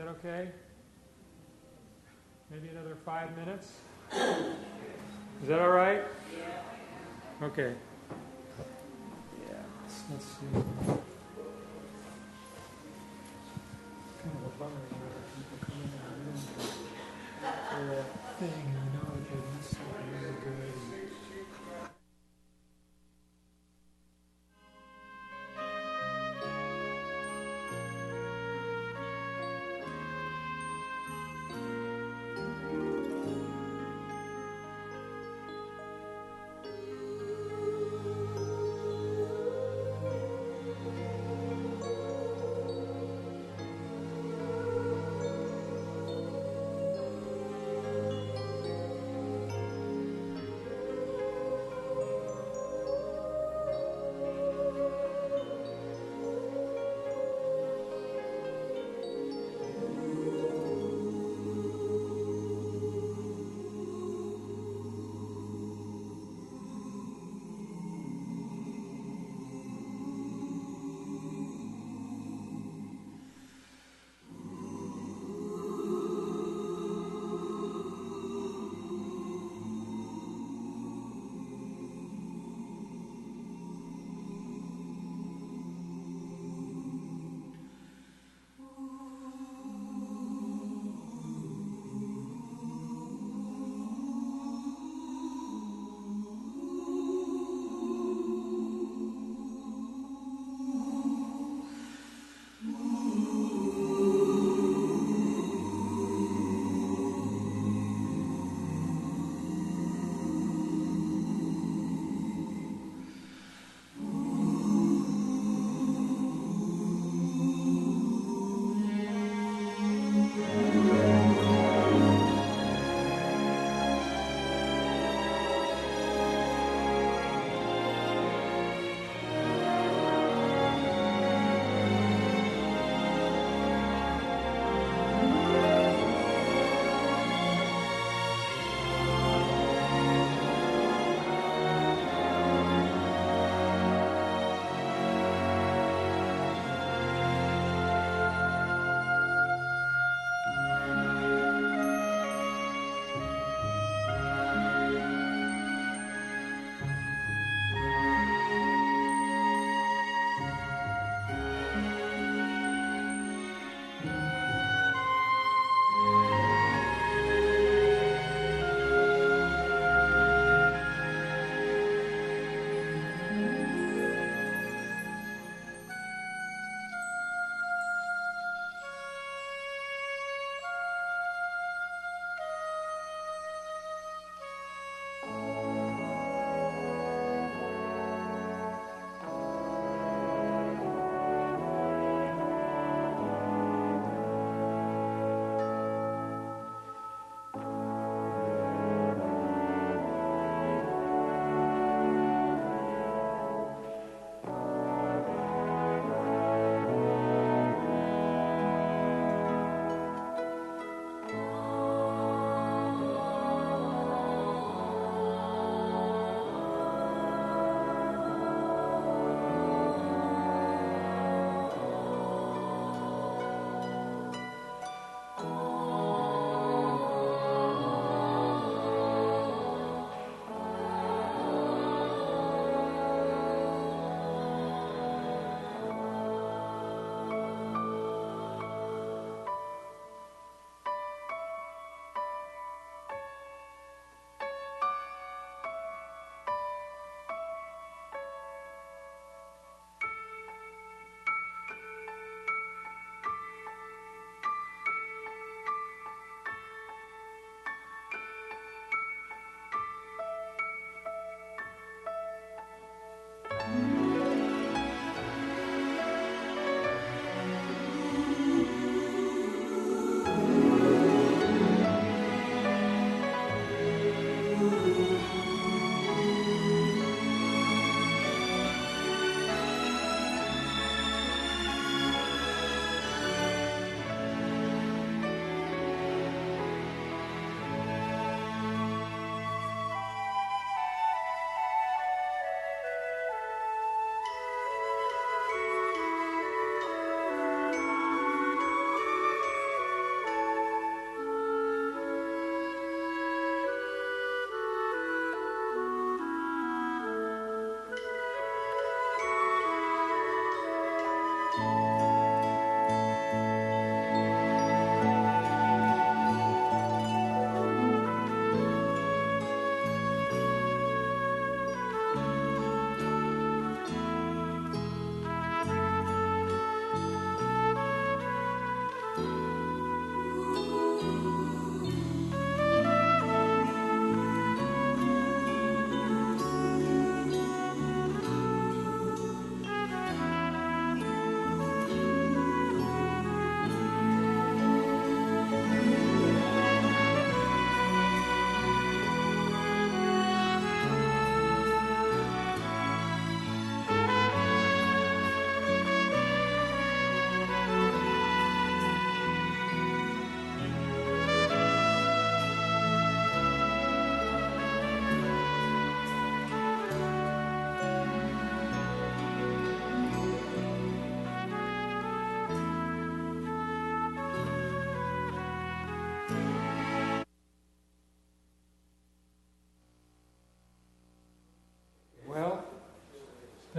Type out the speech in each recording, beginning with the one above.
that okay? Maybe another 5 minutes? Is that all right? Okay. Yeah, let's see. Kind of a bummer here. People come in and for that thing, and I know that they missed something really good.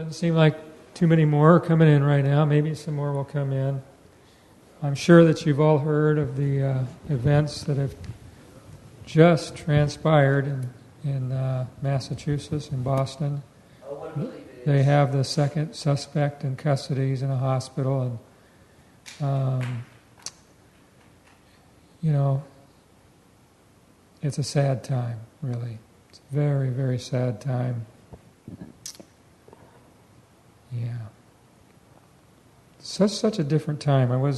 Doesn't seem like too many more are coming in right now. Maybe some more will come in. I'm sure that you've all heard of the events that have just transpired in Massachusetts, in Boston. They have the second suspect in custody. He's in a hospital, and it's a sad time, really. It's a very, very sad time. Yeah. Such a different time. We're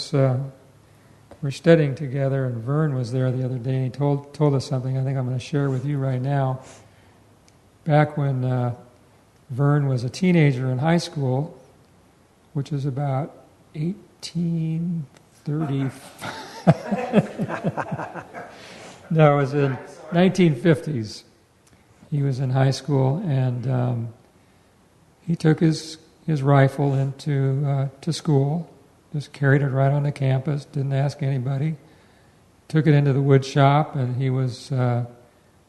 studying together, and Vern was there the other day, and he told us something I think I'm going to share with you right now. Back when Vern was a teenager in high school, which was about 1830. No, it was in 1950s. He was in high school, and he took his rifle into to school, just carried it right onto campus, didn't ask anybody, took it into the wood shop, and he was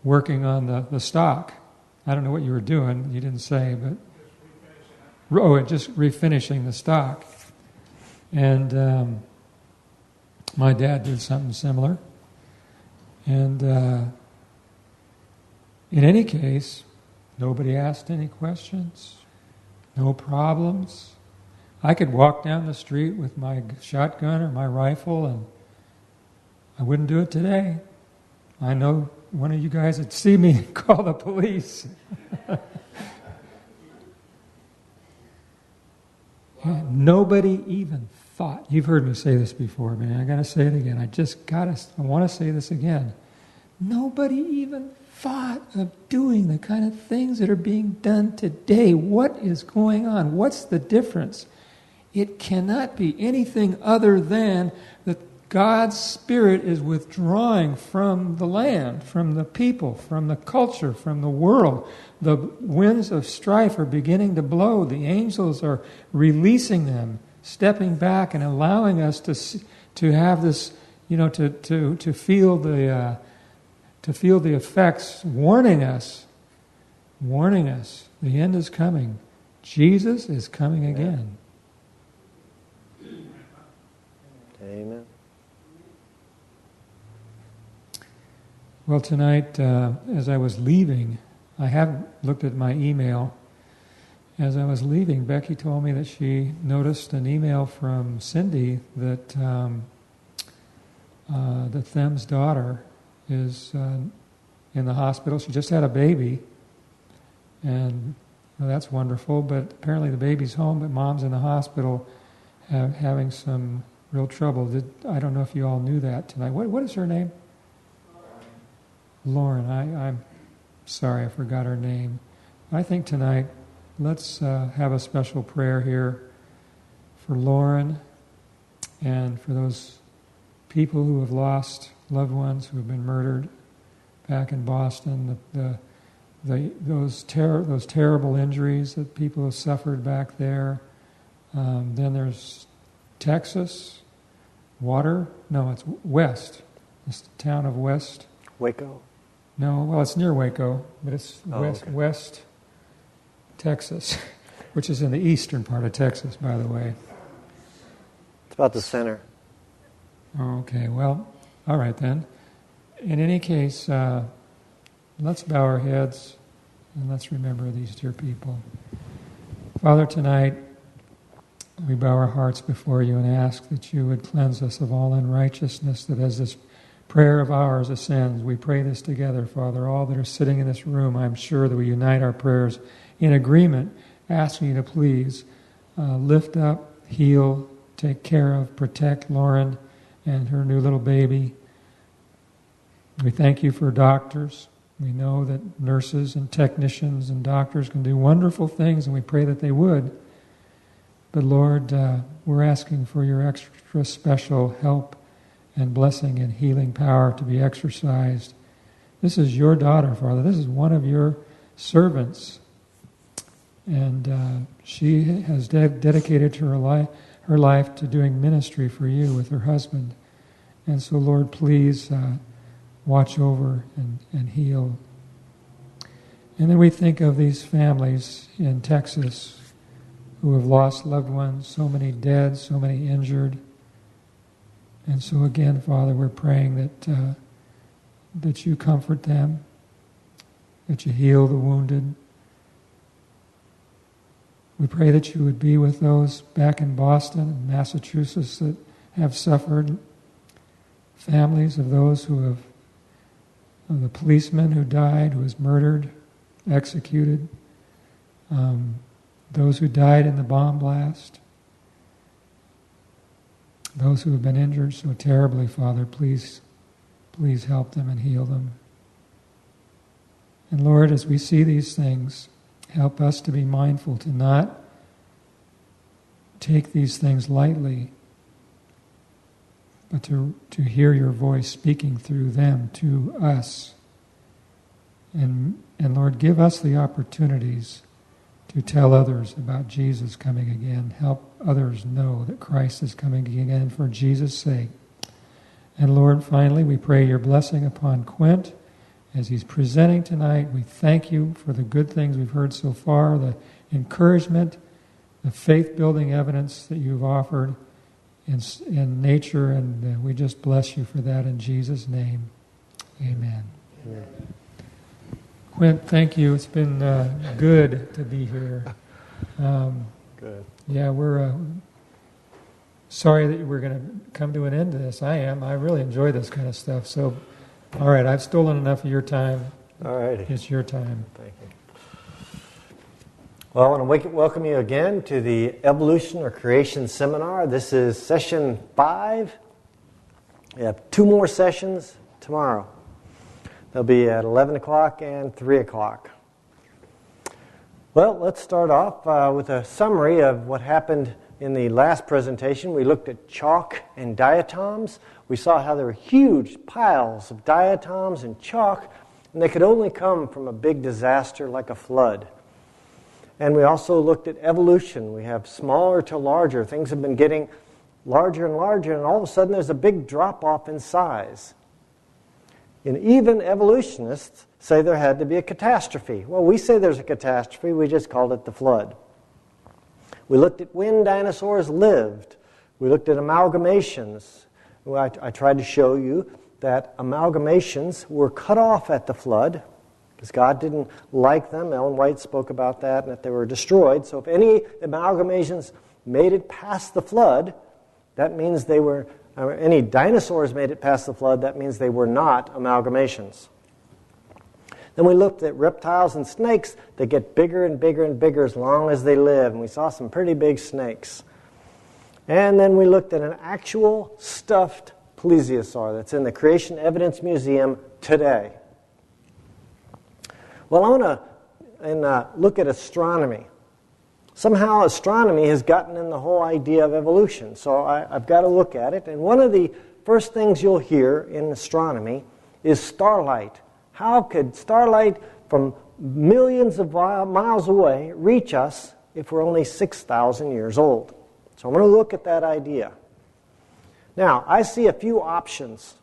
working on the stock. I don't know what you were doing, you didn't say, but just refinishing the stock. And my dad did something similar. And in any case, nobody asked any questions. No problems. I could walk down the street with my shotgun or my rifle, and I wouldn't do it today. I know one of you guys would see me and call the police. Yeah, nobody even thought. You've heard me say this before, man. I got to say it again. I want to say this again. Nobody even thought of doing the kind of things that are being done today. What is going on? What's the difference? It cannot be anything other than that God's Spirit is withdrawing from the land, from the people, from the culture, from the world. The winds of strife are beginning to blow. The angels are releasing them, stepping back and allowing us to have this, to feel the effects, warning us. The end is coming. Jesus is coming again. Amen. Well, tonight, as I was leaving, I haven't looked at my email. As I was leaving, Becky told me that she noticed an email from Cindy that Them's daughter is in the hospital. She just had a baby, and that's wonderful, but apparently the baby's home, but mom's in the hospital having some real trouble. I don't know if you all knew that tonight. What is her name? Lauren. I'm sorry, I forgot her name. I think tonight, let's have a special prayer here for Lauren and for those people who have lost loved ones who have been murdered back in Boston. Those terrible injuries that people have suffered back there. Then there's Texas, it's West. It's the town of West. Waco? No, well, it's near Waco, but it's okay. West Texas, which is in the eastern part of Texas, by the way. It's about the center. Okay, well, all right then. In any case, let's bow our heads and let's remember these dear people. Father, tonight we bow our hearts before you and ask that you would cleanse us of all unrighteousness, that as this prayer of ours ascends, we pray this together, Father. All that are sitting in this room, I'm sure that we unite our prayers in agreement, asking you to please lift up, heal, take care of, protect Lauren and her new little baby. We thank you for doctors. We know that nurses and technicians and doctors can do wonderful things, and we pray that they would. But Lord, we're asking for your extra special help and blessing and healing power to be exercised. This is your daughter, Father. This is one of your servants. And she has dedicated her life to doing ministry for you with her husband. And so, Lord, please watch over and heal. And then we think of these families in Texas who have lost loved ones, so many dead, so many injured. And so again, Father, we're praying that you comfort them, that you heal the wounded. We pray that you would be with those back in Boston and Massachusetts that have suffered, families of those who have, of the policeman who died, who was murdered, executed, those who died in the bomb blast, those who have been injured so terribly, Father, please help them and heal them. And Lord, as we see these things, help us to be mindful to not take these things lightly, but to hear your voice speaking through them to us. And Lord, give us the opportunities to tell others about Jesus coming again. Help others know that Christ is coming again for Jesus' sake. And Lord, finally, we pray your blessing upon Quint as he's presenting tonight. We thank you for the good things we've heard so far, the encouragement, the faith-building evidence that you've offered in nature, and we just bless you for that in Jesus' name. Amen. Amen. Quint, thank you. It's been good to be here. Good. Yeah, we're sorry that we're going to come to an end to this. I am. I really enjoy this kind of stuff. So, all right, I've stolen enough of your time. All righty. It's your time. Thank you. Well, I want to welcome you again to the Evolution or Creation Seminar. This is session 5. We have 2 more sessions tomorrow. They'll be at 11 o'clock and 3 o'clock. Well, let's start off with a summary of what happened in the last presentation. We looked at chalk and diatoms. We saw how there were huge piles of diatoms and chalk, and they could only come from a big disaster like a flood. And we also looked at evolution. We have smaller to larger. Things have been getting larger and larger, and all of a sudden there's a big drop-off in size. And even evolutionists say there had to be a catastrophe. Well, we say there's a catastrophe. We just called it the flood. We looked at when dinosaurs lived. We looked at amalgamations. Well, I tried to show you that amalgamations were cut off at the flood because God didn't like them. Ellen White spoke about that, and that they were destroyed. So if any amalgamations made it past the flood, that means they were... any dinosaurs made it past the flood, that means they were not amalgamations. Then we looked at reptiles and snakes. They get bigger and bigger and bigger as long as they live, and we saw some pretty big snakes. And then we looked at an actual stuffed plesiosaur that's in the Creation Evidence Museum today. Well, I want to look at astronomy. Somehow astronomy has gotten in the whole idea of evolution, so I've got to look at it. And one of the first things you'll hear in astronomy is starlight. How could starlight from millions of miles away reach us if we're only 6,000 years old? So I'm going to look at that idea. Now, I see a few options.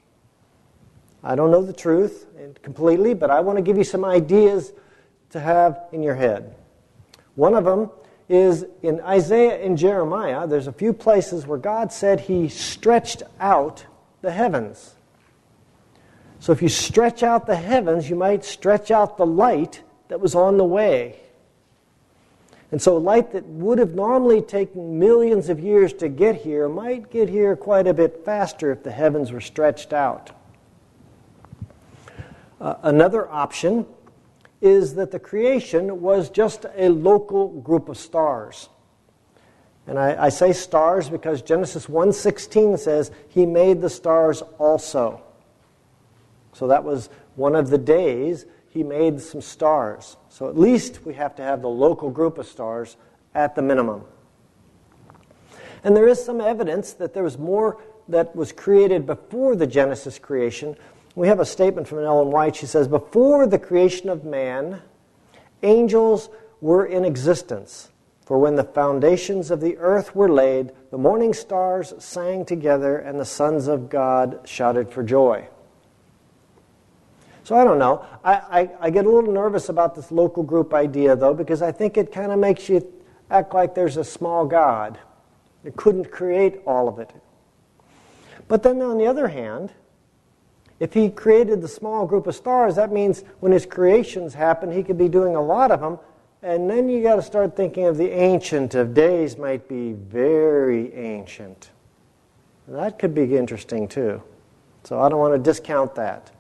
I don't know the truth completely, but I want to give you some ideas to have in your head. One of them is in Isaiah and Jeremiah. There's a few places where God said He stretched out the heavens. So if you stretch out the heavens, you might stretch out the light that was on the way. And so light that would have normally taken millions of years to get here might get here quite a bit faster if the heavens were stretched out. Another option is that the creation was just a local group of stars. And I say stars because Genesis 1:16 says, He made the stars also. So that was one of the days He made some stars. So at least we have to have the local group of stars at the minimum. And there is some evidence that there was more that was created before the Genesis creation. We have a statement from Ellen White. She says, before the creation of man, angels were in existence. For when the foundations of the earth were laid, the morning stars sang together, and the sons of God shouted for joy. So I don't know. I get a little nervous about this local group idea, though, because I think it kind of makes you act like there's a small God that couldn't create all of it. But then on the other hand, if he created the small group of stars, that means when his creations happen, he could be doing a lot of them. And then you got to start thinking of the Ancient of Days might be very ancient. And that could be interesting too. So I don't want to discount that.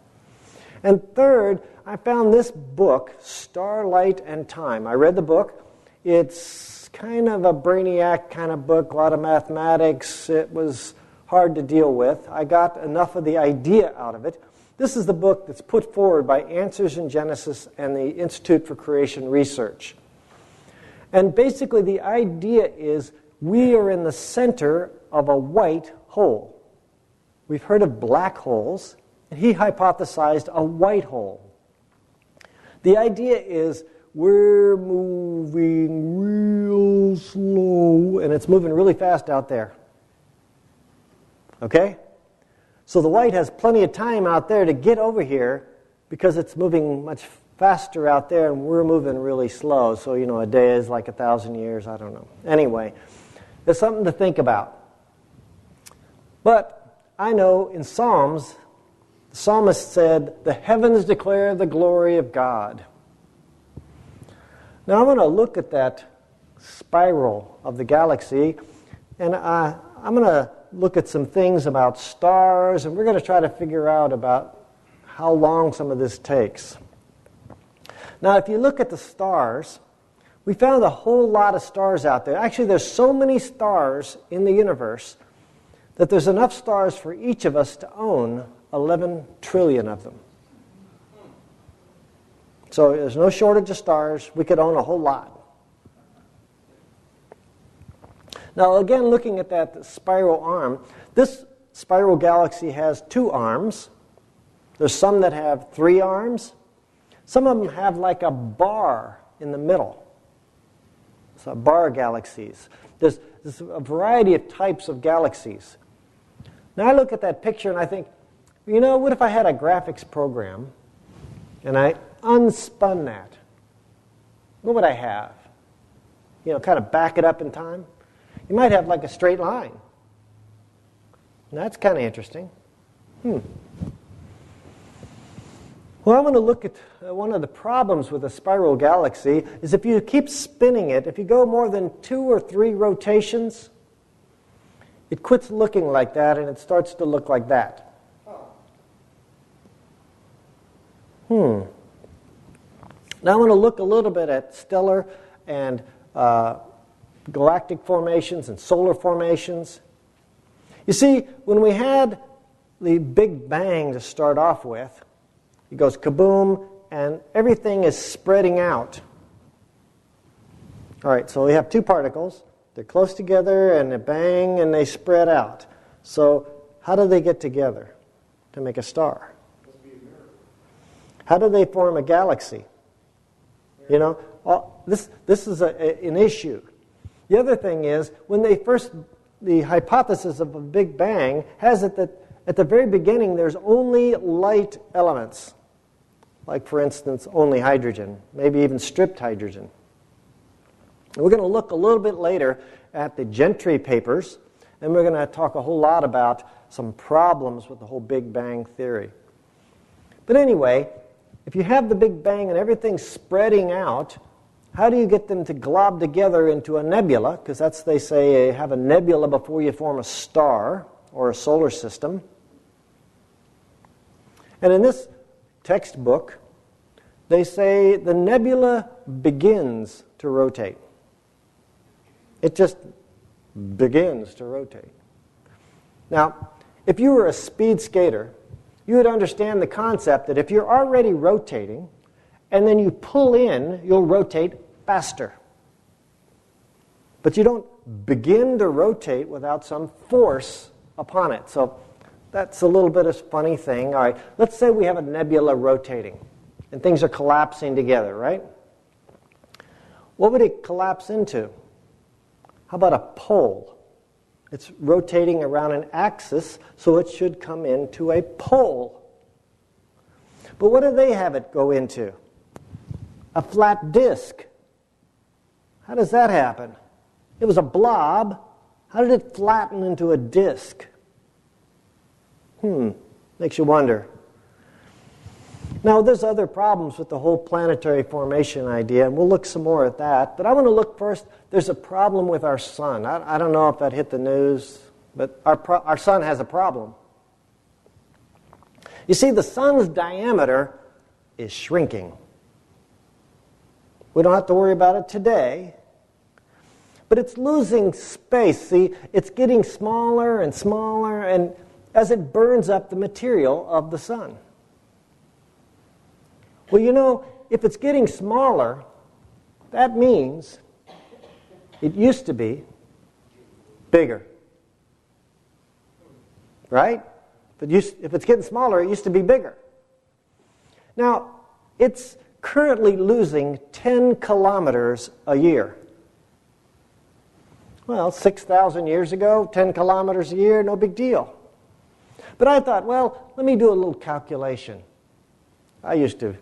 And third, I found this book, Starlight and Time. I read the book. It's kind of a brainiac kind of book, a lot of mathematics. It was hard to deal with. I got enough of the idea out of it. This is the book that's put forward by Answers in Genesis and the Institute for Creation Research. And basically the idea is we are in the center of a white hole. We've heard of black holes, and he hypothesized a white hole. The idea is we're moving real slow, and it's moving really fast out there. Okay? So the white has plenty of time out there to get over here because it's moving much faster out there and we're moving really slow. So, a day is like 1,000 years, I don't know. Anyway, there's something to think about. But I know in Psalms, the psalmist said, "The heavens declare the glory of God." Now I'm going to look at that spiral of the galaxy, and I'm going to look at some things about stars, and we're going to try to figure out about how long some of this takes. Now, if you look at the stars, we found a whole lot of stars out there. Actually, there's so many stars in the universe that there's enough stars for each of us to own 11 trillion of them. So there's no shortage of stars. We could own a whole lot. Now, again, looking at that spiral arm, this spiral galaxy has 2 arms. There's some that have 3 arms. Some of them have like a bar in the middle. So bar galaxies. There's a variety of types of galaxies. Now, I look at that picture and I think, what if I had a graphics program and I unspun that? What would I have? Kind of back it up in time? You might have like a straight line. And that's kind of interesting. Well, I'm going to look at one of the problems with a spiral galaxy is if you keep spinning it, if you go more than 2 or 3 rotations, it quits looking like that and it starts to look like that. Now I want to look a little bit at stellar and galactic formations and solar formations. You see, when we had the Big Bang to start off with, it goes kaboom, and everything is spreading out. All right, so we have 2 particles. They're close together, and they bang, and they spread out. So how do they get together to make a star? How do they form a galaxy? This is an issue. The other thing is, when the hypothesis of a Big Bang has it that at the very beginning there's only light elements. Like, for instance, only hydrogen, maybe even stripped hydrogen. And we're going to look a little bit later at the Gentry papers, and we're going to talk a whole lot about some problems with the whole Big Bang theory. But anyway, if you have the Big Bang and everything's spreading out, how do you get them to glob together into a nebula? Because that's, they say, have a nebula before you form a star or a solar system. And in this textbook, they say the nebula begins to rotate. It just begins to rotate. Now, if you were a speed skater, you would understand the concept that if you're already rotating and then you pull in, you'll rotate faster. But you don't begin to rotate without some force upon it. So that's a little bit of a funny thing. All right, let's say we have a nebula rotating and things are collapsing together, right? What would it collapse into? How about a pole? It's rotating around an axis, so it should come into a pole. But what do they have it go into? A flat disk. How does that happen? It was a blob. How did it flatten into a disk? Makes you wonder. Now, there's other problems with the whole planetary formation idea, and we'll look some more at that. But I want to look first, there's a problem with our sun. I don't know if that hit the news, but our sun has a problem. You see, the sun's diameter is shrinking. We don't have to worry about it today, but it's losing space. See, it's getting smaller and smaller, and as it burns up the material of the sun. Well, you know, if it's getting smaller, that means it used to be bigger. Right? If it's getting smaller, it used to be bigger. Now, it's currently losing 10 kilometers a year. Well, 6,000 years ago, 10 kilometers a year, no big deal. But I thought, well, let me do a little calculation. I used to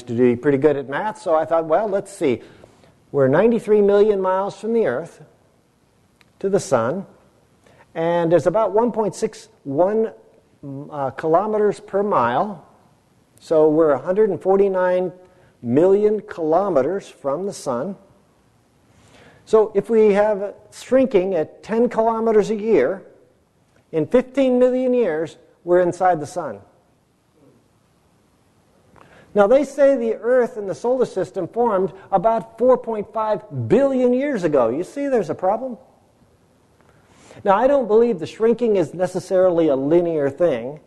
do pretty good at math, so I thought, well, let's see. We're 93 million miles from the Earth to the Sun, and there's about 1.61 kilometers per mile, so we're 149 million kilometers from the Sun. So if we have it shrinking at 10 kilometers a year, in 15 million years, we're inside the Sun. Now, they say the Earth and the solar system formed about 4.5 billion years ago. You see there's a problem? Now, I don't believe the shrinking is necessarily a linear thing,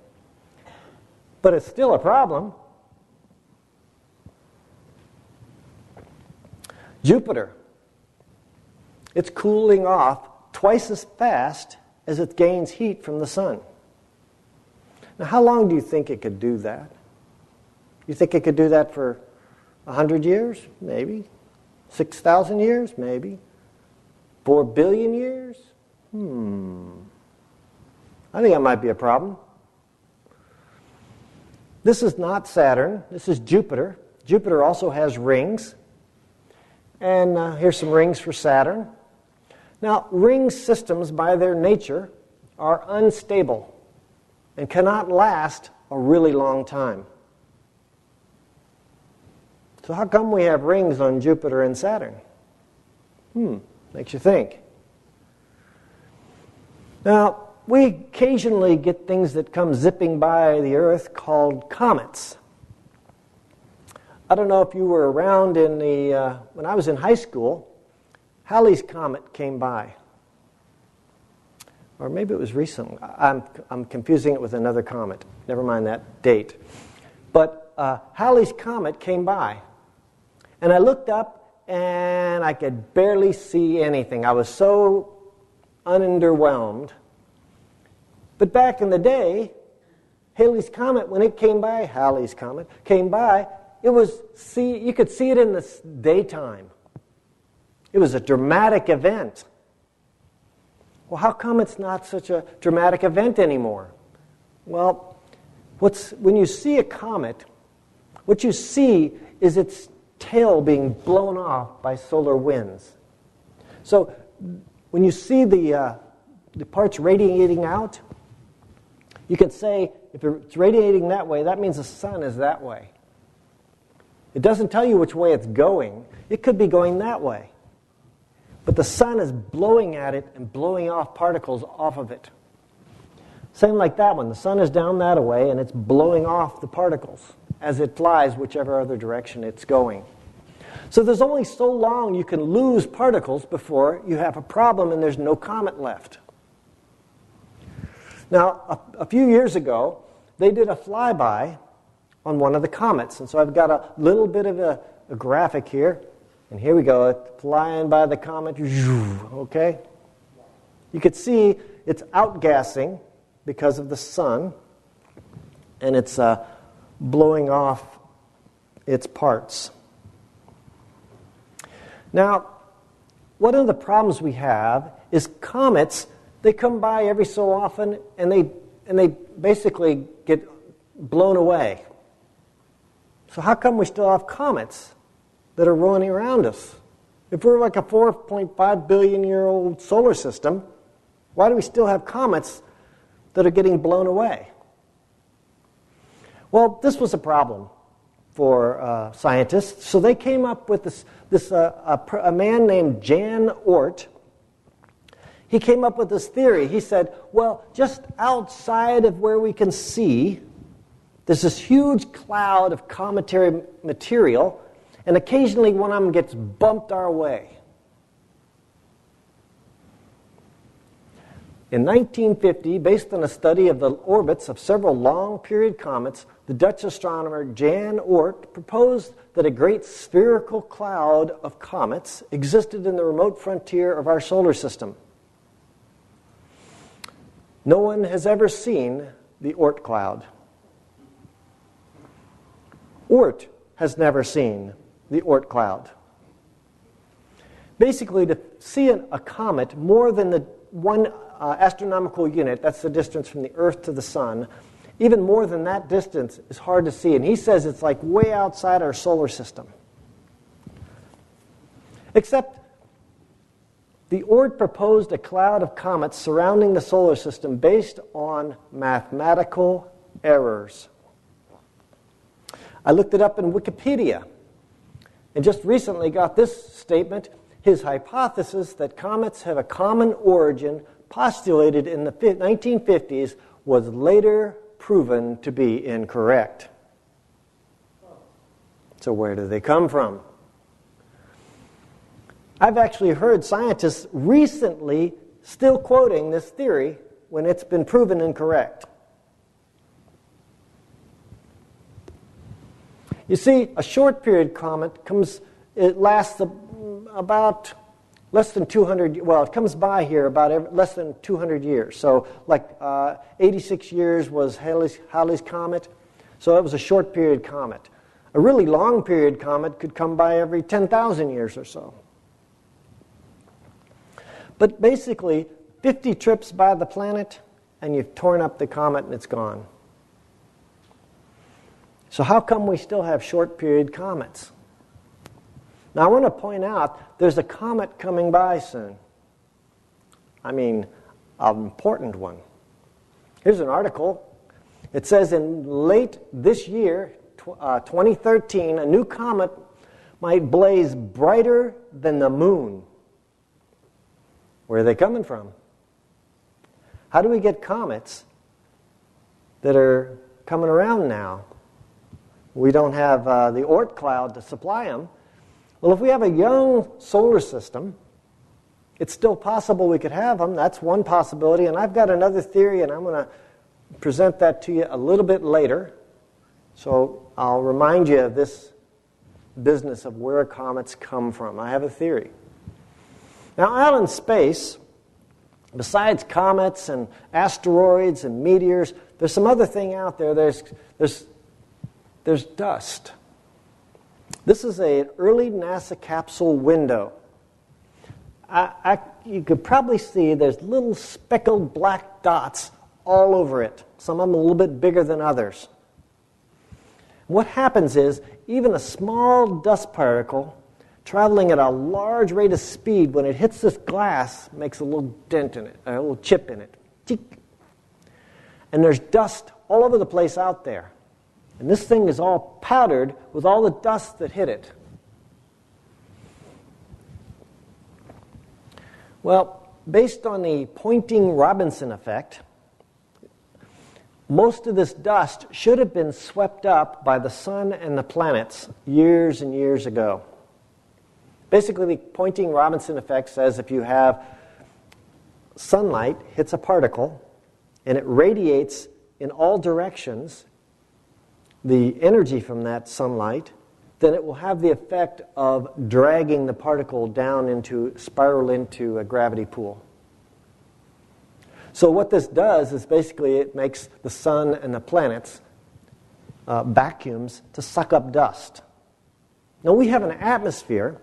but it's still a problem. Jupiter. It's cooling off twice as fast as it gains heat from the sun. Now, how long do you think it could do that? You think it could do that for 100 years? Maybe. 6,000 years? Maybe. 4 billion years? I think that might be a problem. This is not Saturn. This is Jupiter. Jupiter also has rings. And here's some rings for Saturn. Now, ring systems, by their nature, are unstable and cannot last a really long time. So how come we have rings on Jupiter and Saturn? Makes you think. Now, we occasionally get things that come zipping by the Earth called comets. I don't know if you were around when I was in high school, Halley's Comet came by. Or maybe it was recent. I'm confusing it with another comet. Never mind that date. But Halley's Comet came by. And I looked up, and I could barely see anything. I was so underwhelmed. But back in the day, Halley's Comet, when it came by, Halley's Comet came by, you could see it in the daytime. It was a dramatic event. Well, how come it's not such a dramatic event anymore? Well, when you see a comet, what you see is its tail being blown off by solar winds. So when you see the parts radiating out, you can say if it's radiating that way, that means the sun is that way. It doesn't tell you which way it's going. It could be going that way. But the sun is blowing at it and blowing off particles off of it. Same like that one. The sun is down that way and it's blowing off the particles as it flies whichever other direction it's going. So there's only so long you can lose particles before you have a problem and there's no comet left. Now, a few years ago, they did a flyby on one of the comets. And so I've got a little bit of a graphic here. And here we go, it's flying by the comet. Okay? You could see it's outgassing because of the sun. And it's blowing off its parts. Now, one of the problems we have is comets. They come by every so often, and they basically get blown away. So how come we still have comets that are rolling around us? If we're like a 4.5 billion year old solar system, why do we still have comets that are getting blown away? Well, this was a problem for scientists. So they came up with a man named Jan Oort. He came up with this theory. He said, well, just outside of where we can see, there's this huge cloud of cometary material, and occasionally one of them gets bumped our way. In 1950, based on a study of the orbits of several long-period comets, the Dutch astronomer Jan Oort proposed that a great spherical cloud of comets existed in the remote frontier of our solar system. No one has ever seen the Oort cloud. Oort has never seen the Oort cloud. Basically, to see a comet more than the one astronomical unit, that's the distance from the Earth to the Sun, even more than that distance is hard to see. And he says it's like way outside our solar system. Except the Oort proposed a cloud of comets surrounding the solar system based on mathematical errors. I looked it up in Wikipedia and just recently got this statement. His hypothesis that comets have a common origin postulated in the 1950s was later proven to be incorrect. So where do they come from? I've actually heard scientists recently still quoting this theory when it's been proven incorrect. You see, a short period comet it lasts about less than 200, well, it comes by here about less than 200 years. So like 86 years was Halley's Comet, so it was a short period comet. A really long period comet could come by every 10,000 years or so. But basically, 50 trips by the planet, and you've torn up the comet and it's gone. So how come we still have short period comets? Now, I want to point out there's a comet coming by soon. I mean, an important one. Here's an article. It says in late this year, 2013, a new comet might blaze brighter than the moon. Where are they coming from? How do we get comets that are coming around now? We don't have the Oort cloud to supply them. Well, if we have a young solar system, it's still possible we could have them. That's one possibility. And I've got another theory, and I'm going to present that to you a little bit later. So I'll remind you of this business of where comets come from. I have a theory. Now, out in space, besides comets and asteroids and meteors, there's some other thing out there. There's dust. This is an early NASA capsule window. You could probably see there's little speckled black dots all over it. Some of them a little bit bigger than others. What happens is, even a small dust particle traveling at a large rate of speed, when it hits this glass, makes a little dent in it, a little chip in it. And there's dust all over the place out there. And this thing is all powdered with all the dust that hit it. Well, based on the Poynting-Robinson effect, most of this dust should have been swept up by the sun and the planets years and years ago. Basically, the Poynting-Robinson effect says if you have sunlight hits a particle and it radiates in all directions, the energy from that sunlight, then it will have the effect of dragging the particle down spiral into a gravity pool. So what this does is basically it makes the sun and the planets vacuums to suck up dust. Now we have an atmosphere,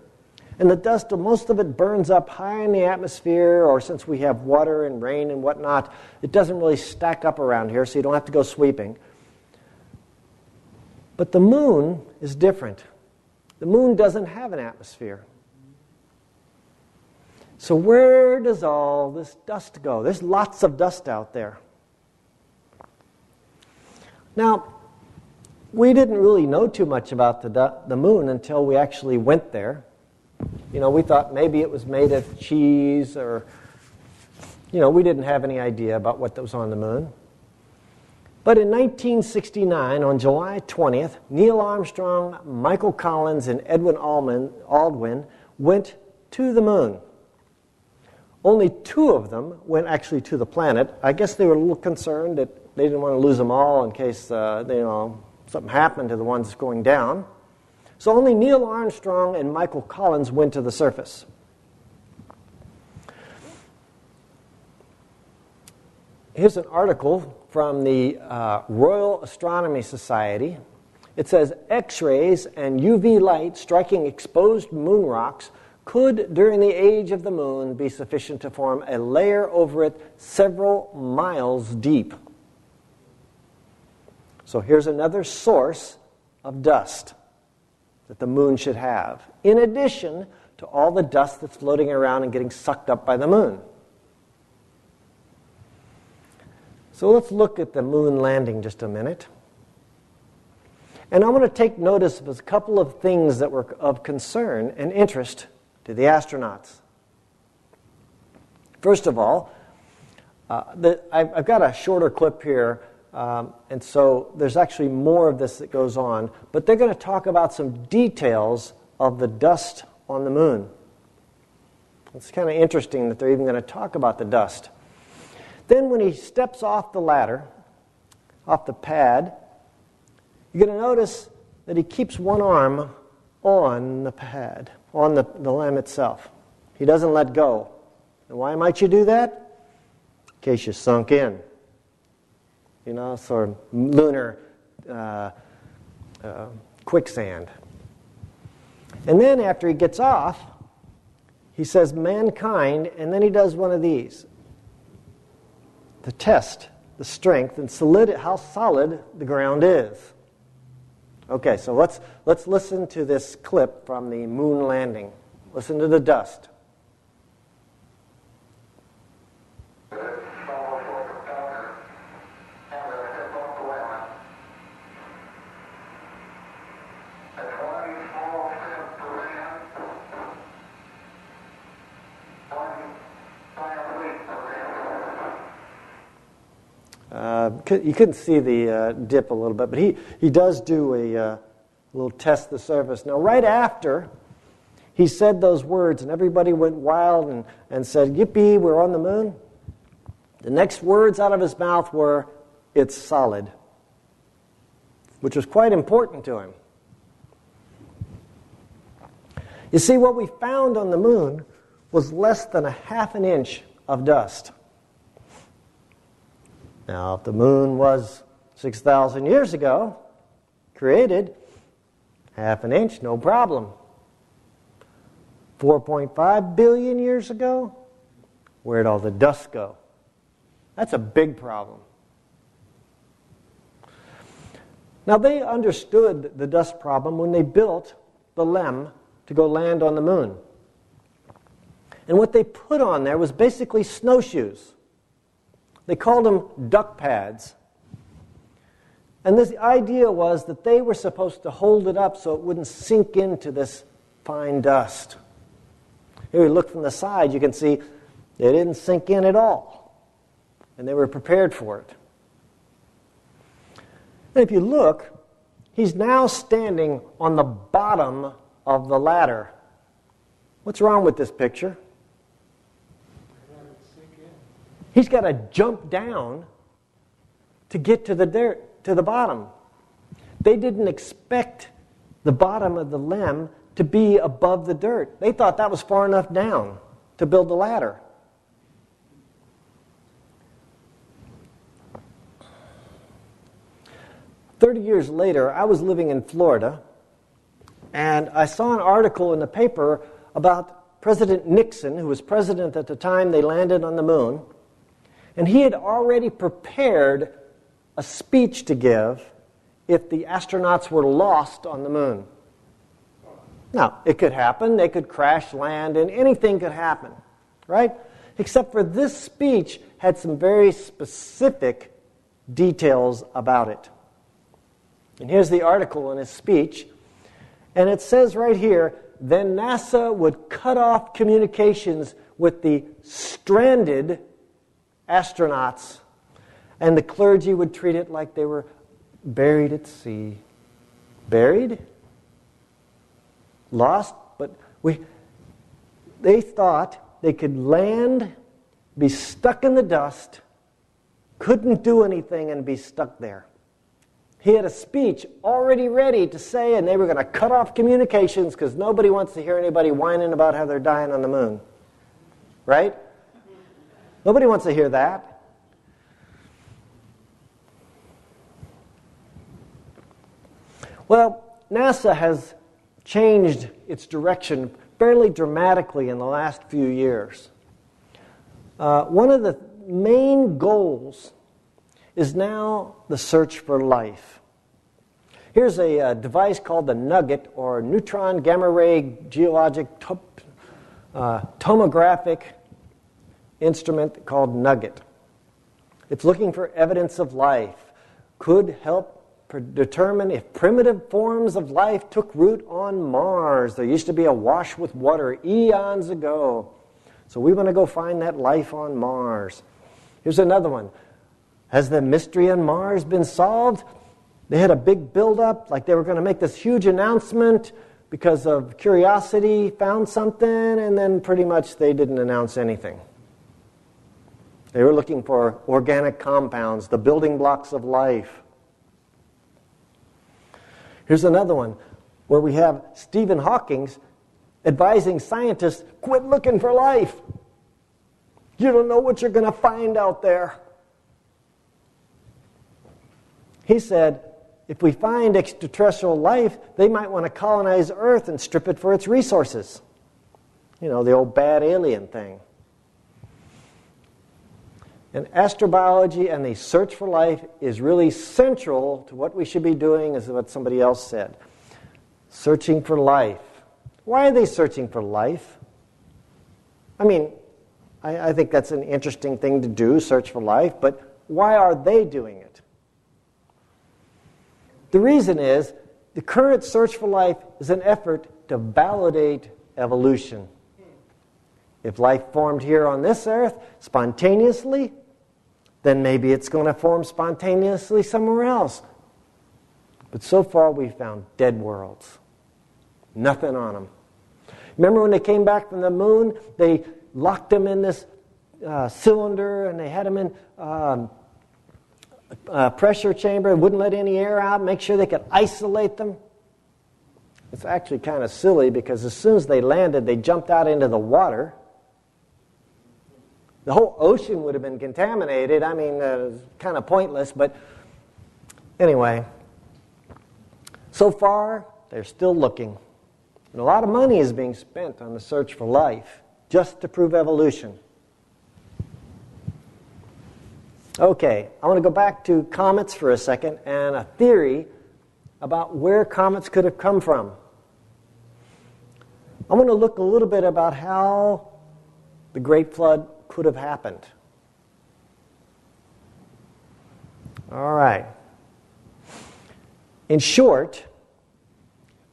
and the dust, most of it burns up high in the atmosphere, or since we have water and rain and whatnot, it doesn't really stack up around here, so you don't have to go sweeping. But the moon is different. The moon doesn't have an atmosphere. So where does all this dust go? There's lots of dust out there. Now, we didn't really know too much about the moon until we actually went there. You know, we thought maybe it was made of cheese or, you know, we didn't have any idea about what was on the moon. But in 1969, on July 20th, Neil Armstrong, Michael Collins, and Edwin Aldrin went to the moon. Only 2 of them went actually to the planet. I guess they were a little concerned that they didn't want to lose them all in case something happened to the ones going down. So only Neil Armstrong and Michael Collins went to the surface. Here's an article from the Royal Astronomy Society. It says, X-rays and UV light striking exposed moon rocks could, during the age of the moon, be sufficient to form a layer over it several miles deep. So here's another source of dust that the moon should have, in addition to all the dust that's floating around and getting sucked up by the moon. So let's look at the moon landing just a minute. And I want to take notice of a couple of things that were of concern and interest to the astronauts. First of all, I've got a shorter clip here, and so there's actually more of this that goes on, but they're going to talk about some details of the dust on the moon. It's kind of interesting that they're even going to talk about the dust. Then when he steps off the ladder, off the pad, you're going to notice that he keeps one arm on the pad, on the LEM itself. He doesn't let go. And why might you do that? In case you sunk in. You know, sort of lunar quicksand. And then after he gets off, he says mankind, and then he does one of these. To test the strength and how solid the ground is. Okay, so let's listen to this clip from the moon landing. Listen to the dust. You couldn't see the dip a little bit, but he does do a little test the surface. Now, right after he said those words, and everybody went wild and said, "Yippee, we're on the moon," the next words out of his mouth were, "It's solid," which was quite important to him. You see, what we found on the moon was less than a half an inch of dust. Now, if the moon was 6,000 years ago, created, half an inch, no problem. 4.5 billion years ago, where'd all the dust go? That's a big problem. Now, they understood the dust problem when they built the LEM to go land on the moon. And what they put on there was basically snowshoes. They called them duck pads. And the idea was that they were supposed to hold it up so it wouldn't sink into this fine dust. Here we look from the side, you can see they didn't sink in at all. And they were prepared for it. And if you look, he's now standing on the bottom of the ladder. What's wrong with this picture? He's got to jump down to get to the bottom. They didn't expect the bottom of the LEM to be above the dirt. They thought that was far enough down to build the ladder. "30 years later, I was living in Florida, and I saw an article in the paper about President Nixon, who was president at the time they landed on the moon. And he had already prepared a speech to give if the astronauts were lost on the moon. Now, it could happen. They could crash land, and anything could happen. right? Except for this speech had some very specific details about it. And here's the article in his speech. And it says right here, then NASA would cut off communications with the stranded astronauts, and the clergy would treat it like they were buried at sea. Buried? Lost? But they thought they could land, be stuck in the dust, couldn't do anything, and be stuck there. He had a speech already ready to say, and they were going to cut off communications because nobody wants to hear anybody whining about how they're dying on the moon. Right? Nobody wants to hear that. Well, NASA has changed its direction fairly dramatically in the last few years. One of the main goals is now the search for life. Here's a device called the Nugget, or Neutron Gamma Ray Geologic Tomographic Instrument called Nugget. It's looking for evidence of life. Could help determine if primitive forms of life took root on Mars. There used to be awash with water eons ago. So we want to go find that life on Mars. Here's another one. Has the mystery on Mars been solved? They had a big build-up, like they were going to make this huge announcement because of curiosity, found something, and then pretty much they didn't announce anything. They were looking for organic compounds, the building blocks of life. Here's another one where we have Stephen Hawking advising scientists, quit looking for life. You don't know what you're going to find out there. He said, if we find extraterrestrial life, they might want to colonize Earth and strip it for its resources. You know, the old bad alien thing. And astrobiology and the search for life is really central to what we should be doing, as what somebody else said. Searching for life. Why are they searching for life? I mean, I think that's an interesting thing to do, search for life, but why are they doing it? The reason is the current search for life is an effort to validate evolution. If life formed here on this earth spontaneously, then maybe it's going to form spontaneously somewhere else. But so far we've found dead worlds. Nothing on them. Remember when they came back from the moon, they locked them in this cylinder and they had them in pressure chamber and wouldn't let any air out, make sure they could isolate them. It's actually kind of silly because as soon as they landed, they jumped out into the water. The whole ocean would have been contaminated. I mean, it's kind of pointless, but anyway. So far, they're still looking. And a lot of money is being spent on the search for life just to prove evolution. Okay, I want to go back to comets for a second and a theory about where comets could have come from. I want to look a little bit about how the Great Flood could have happened. All right. In short,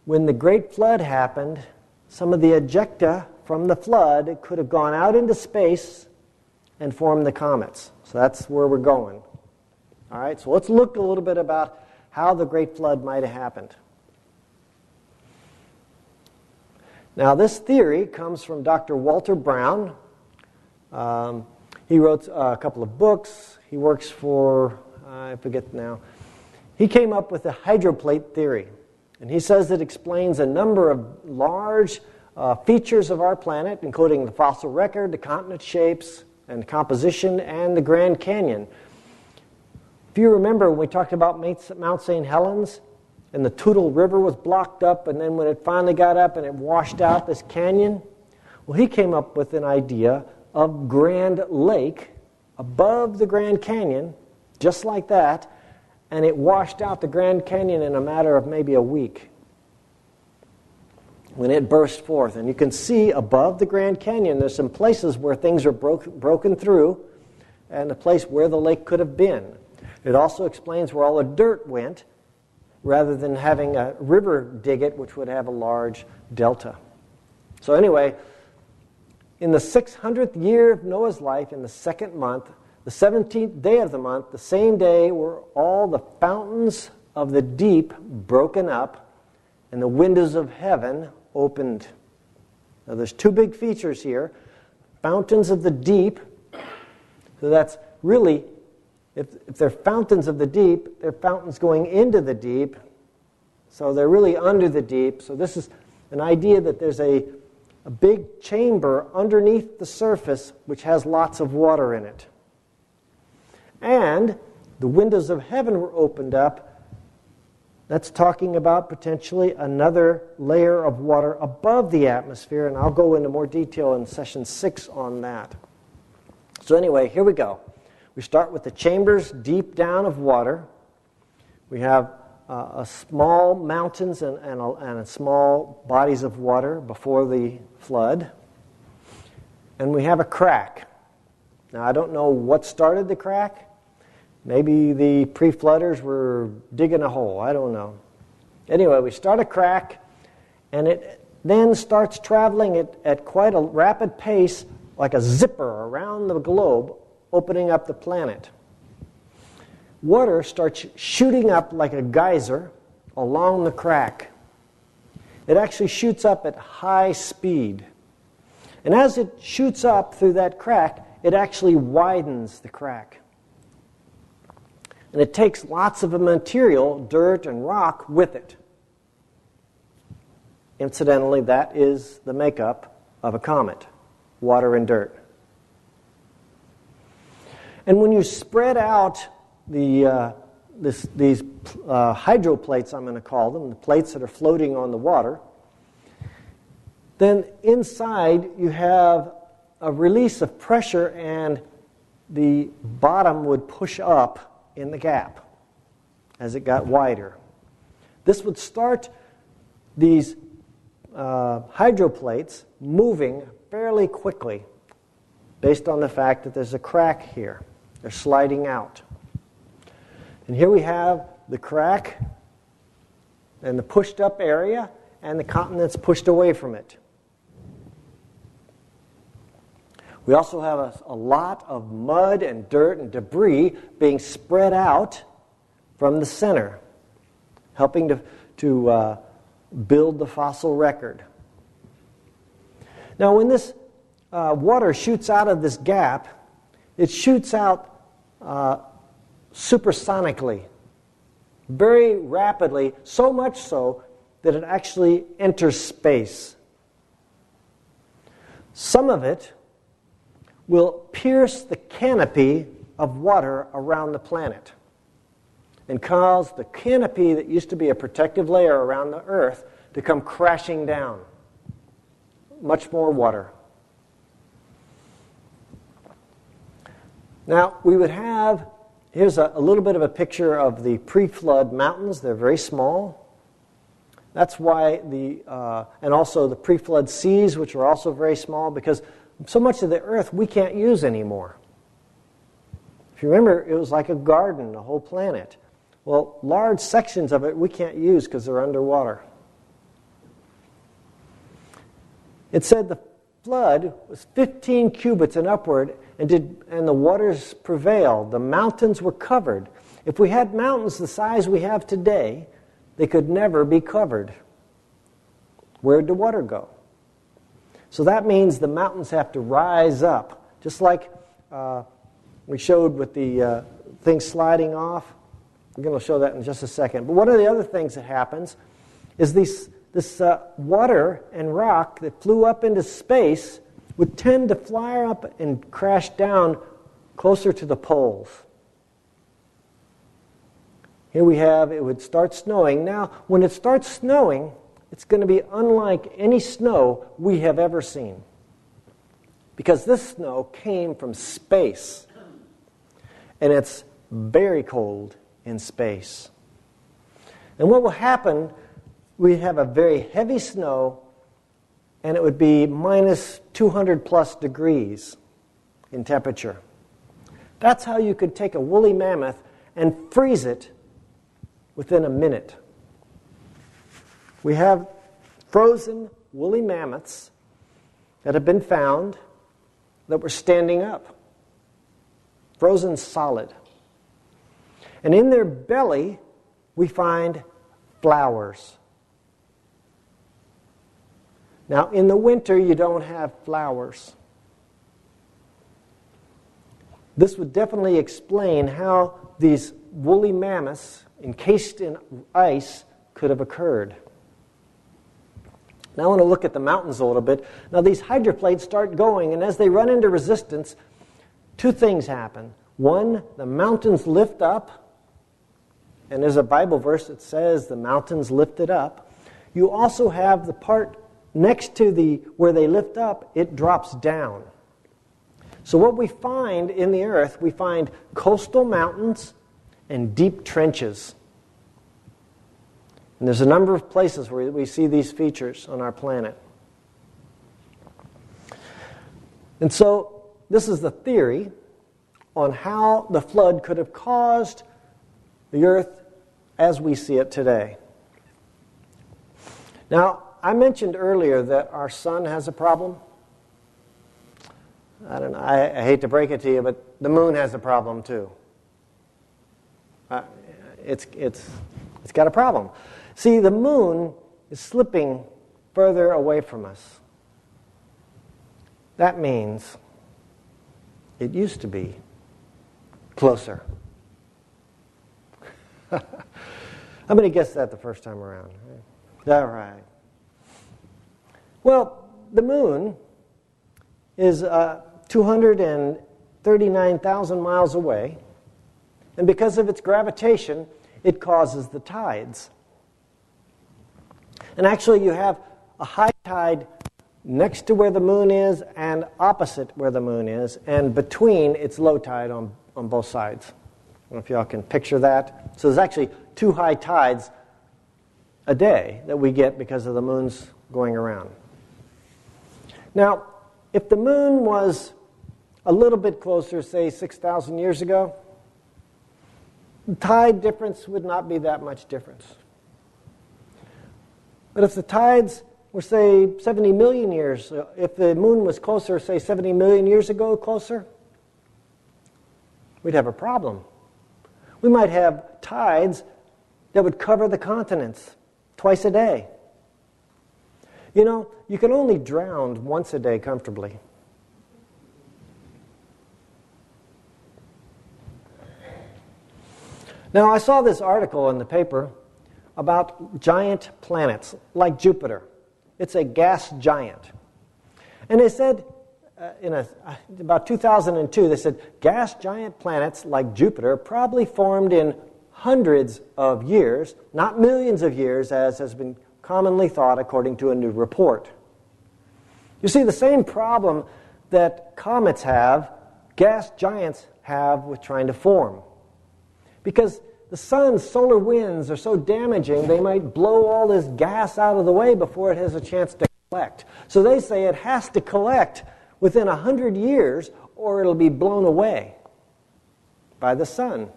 when the Great Flood happened, some of the ejecta from the flood could have gone out into space and formed the comets. So that's where we're going. All right, so let's look a little bit about how the Great Flood might have happened. Now, this theory comes from Dr. Walter Brown. He wrote a couple of books. He works for, I forget now. He came up with the hydroplate theory. And he says it explains a number of large features of our planet, including the fossil record, the continent shapes, and composition, and the Grand Canyon. If you remember when we talked about Mount St. Helens, and the Toutle River was blocked up, and then when it finally got up and it washed out this canyon, well, he came up with an idea of Grand Lake above the Grand Canyon, just like that, and it washed out the Grand Canyon in a matter of maybe a week. when it burst forth. And you can see above the Grand Canyon, there's some places where things are broken through, and a place where the lake could have been. It also explains where all the dirt went, rather than having a river dig it, which would have a large delta. So anyway, in the 600th year of Noah's life, in the second month, the 17th day of the month, the same day were all the fountains of the deep broken up and the windows of heaven opened. Now there's two big features here. Fountains of the deep. So that's really, if they're fountains of the deep, they're fountains going into the deep. So they're really under the deep. So this is an idea that there's a big chamber underneath the surface which has lots of water in it. And the windows of heaven were opened up. That's talking about potentially another layer of water above the atmosphere, and I'll go into more detail in session 6 on that. So anyway, here we go. We start with the chambers deep down of water. We have small mountains and small bodies of water before the flood. And we have a crack. Now, I don't know what started the crack. Maybe the pre-flooders were digging a hole. I don't know. Anyway, we start a crack, and it then starts traveling at quite a rapid pace, like a zipper around the globe, opening up the planet. Water starts shooting up like a geyser along the crack. It actually shoots up at high speed. And as it shoots up through that crack, it actually widens the crack. And it takes lots of material, dirt and rock, with it. Incidentally, that is the makeup of a comet, water and dirt. And when you spread out these hydroplates, I'm going to call them, the plates that are floating on the water, then inside you have a release of pressure, and the bottom would push up in the gap as it got wider. This would start these hydroplates moving fairly quickly based on the fact that there's a crack here. They're sliding out. And here we have the crack and the pushed up area and the continents pushed away from it. We also have a lot of mud and dirt and debris being spread out from the center, helping to build the fossil record. Now, when this water shoots out of this gap, it shoots out supersonically, very rapidly, so much so that it actually enters space. Some of it will pierce the canopy of water around the planet and cause the canopy that used to be a protective layer around the Earth to come crashing down. Much more water. Now, we would have, here's a little bit of a picture of the pre-flood mountains. They're very small. That's why and also the pre-flood seas, which are also very small, because so much of the earth we can't use anymore. If you remember, it was like a garden, the whole planet. Well, large sections of it we can't use because they're underwater. It said the flood was 15 cubits and upward, and the waters prevailed. The mountains were covered. If we had mountains the size we have today, they could never be covered. Where'd the water go? So that means the mountains have to rise up, just like we showed with the thing sliding off. We're going to show that in just a second. But one of the other things that happens is this water and rock that flew up into space would tend to fly up and crash down closer to the poles. Here we have, it would start snowing. Now, when it starts snowing, it's going to be unlike any snow we have ever seen. Because this snow came from space. And it's very cold in space. And what will happen, we have a very heavy snow and it would be minus 200 plus degrees in temperature. That's how you could take a woolly mammoth and freeze it within a minute. We have frozen woolly mammoths that have been found that were standing up, frozen solid. And in their belly, we find flowers. Now, in the winter, you don't have flowers. This would definitely explain how these woolly mammoths, encased in ice, could have occurred. Now I want to look at the mountains a little bit. Now these hydroplates start going, and as they run into resistance, two things happen. One, the mountains lift up, and there's a Bible verse that says the mountains lifted up. You also have the part next to where they lift up, it drops down. So what we find in the earth, we find coastal mountains and deep trenches. And there's a number of places where we see these features on our planet. And so this is the theory on how the flood could have caused the earth as we see it today. Now, I mentioned earlier that our sun has a problem. I don't know, I hate to break it to you, but the moon has a problem too. It's got a problem. See, the moon is slipping further away from us. That means it used to be closer. How many guessed that the first time around? All right. Well, the moon is 239,000 miles away, and because of its gravitation, it causes the tides. And actually, you have a high tide next to where the moon is and opposite where the moon is, and between it's low tide on both sides. I don't know if y'all can picture that. So there's actually two high tides a day that we get because of the moon's going around. Now, if the moon was a little bit closer, say 6,000 years ago, the tide difference would not be that much difference. But if the tides were, say, 70 million years, if the moon was closer, say, 70 million years ago closer, we'd have a problem. We might have tides that would cover the continents twice a day. You know, you can only drown once a day comfortably. Now, I saw this article in the paper about giant planets like Jupiter. It's a gas giant. And they said, about 2002, they said gas giant planets like Jupiter probably formed in hundreds of years, not millions of years, as has been commonly thought according to a new report. You see, the same problem that comets have, gas giants have with trying to form. Because the sun's solar winds are so damaging, they might blow all this gas out of the way before it has a chance to collect. So they say it has to collect within 100 years or it'll be blown away by the sun.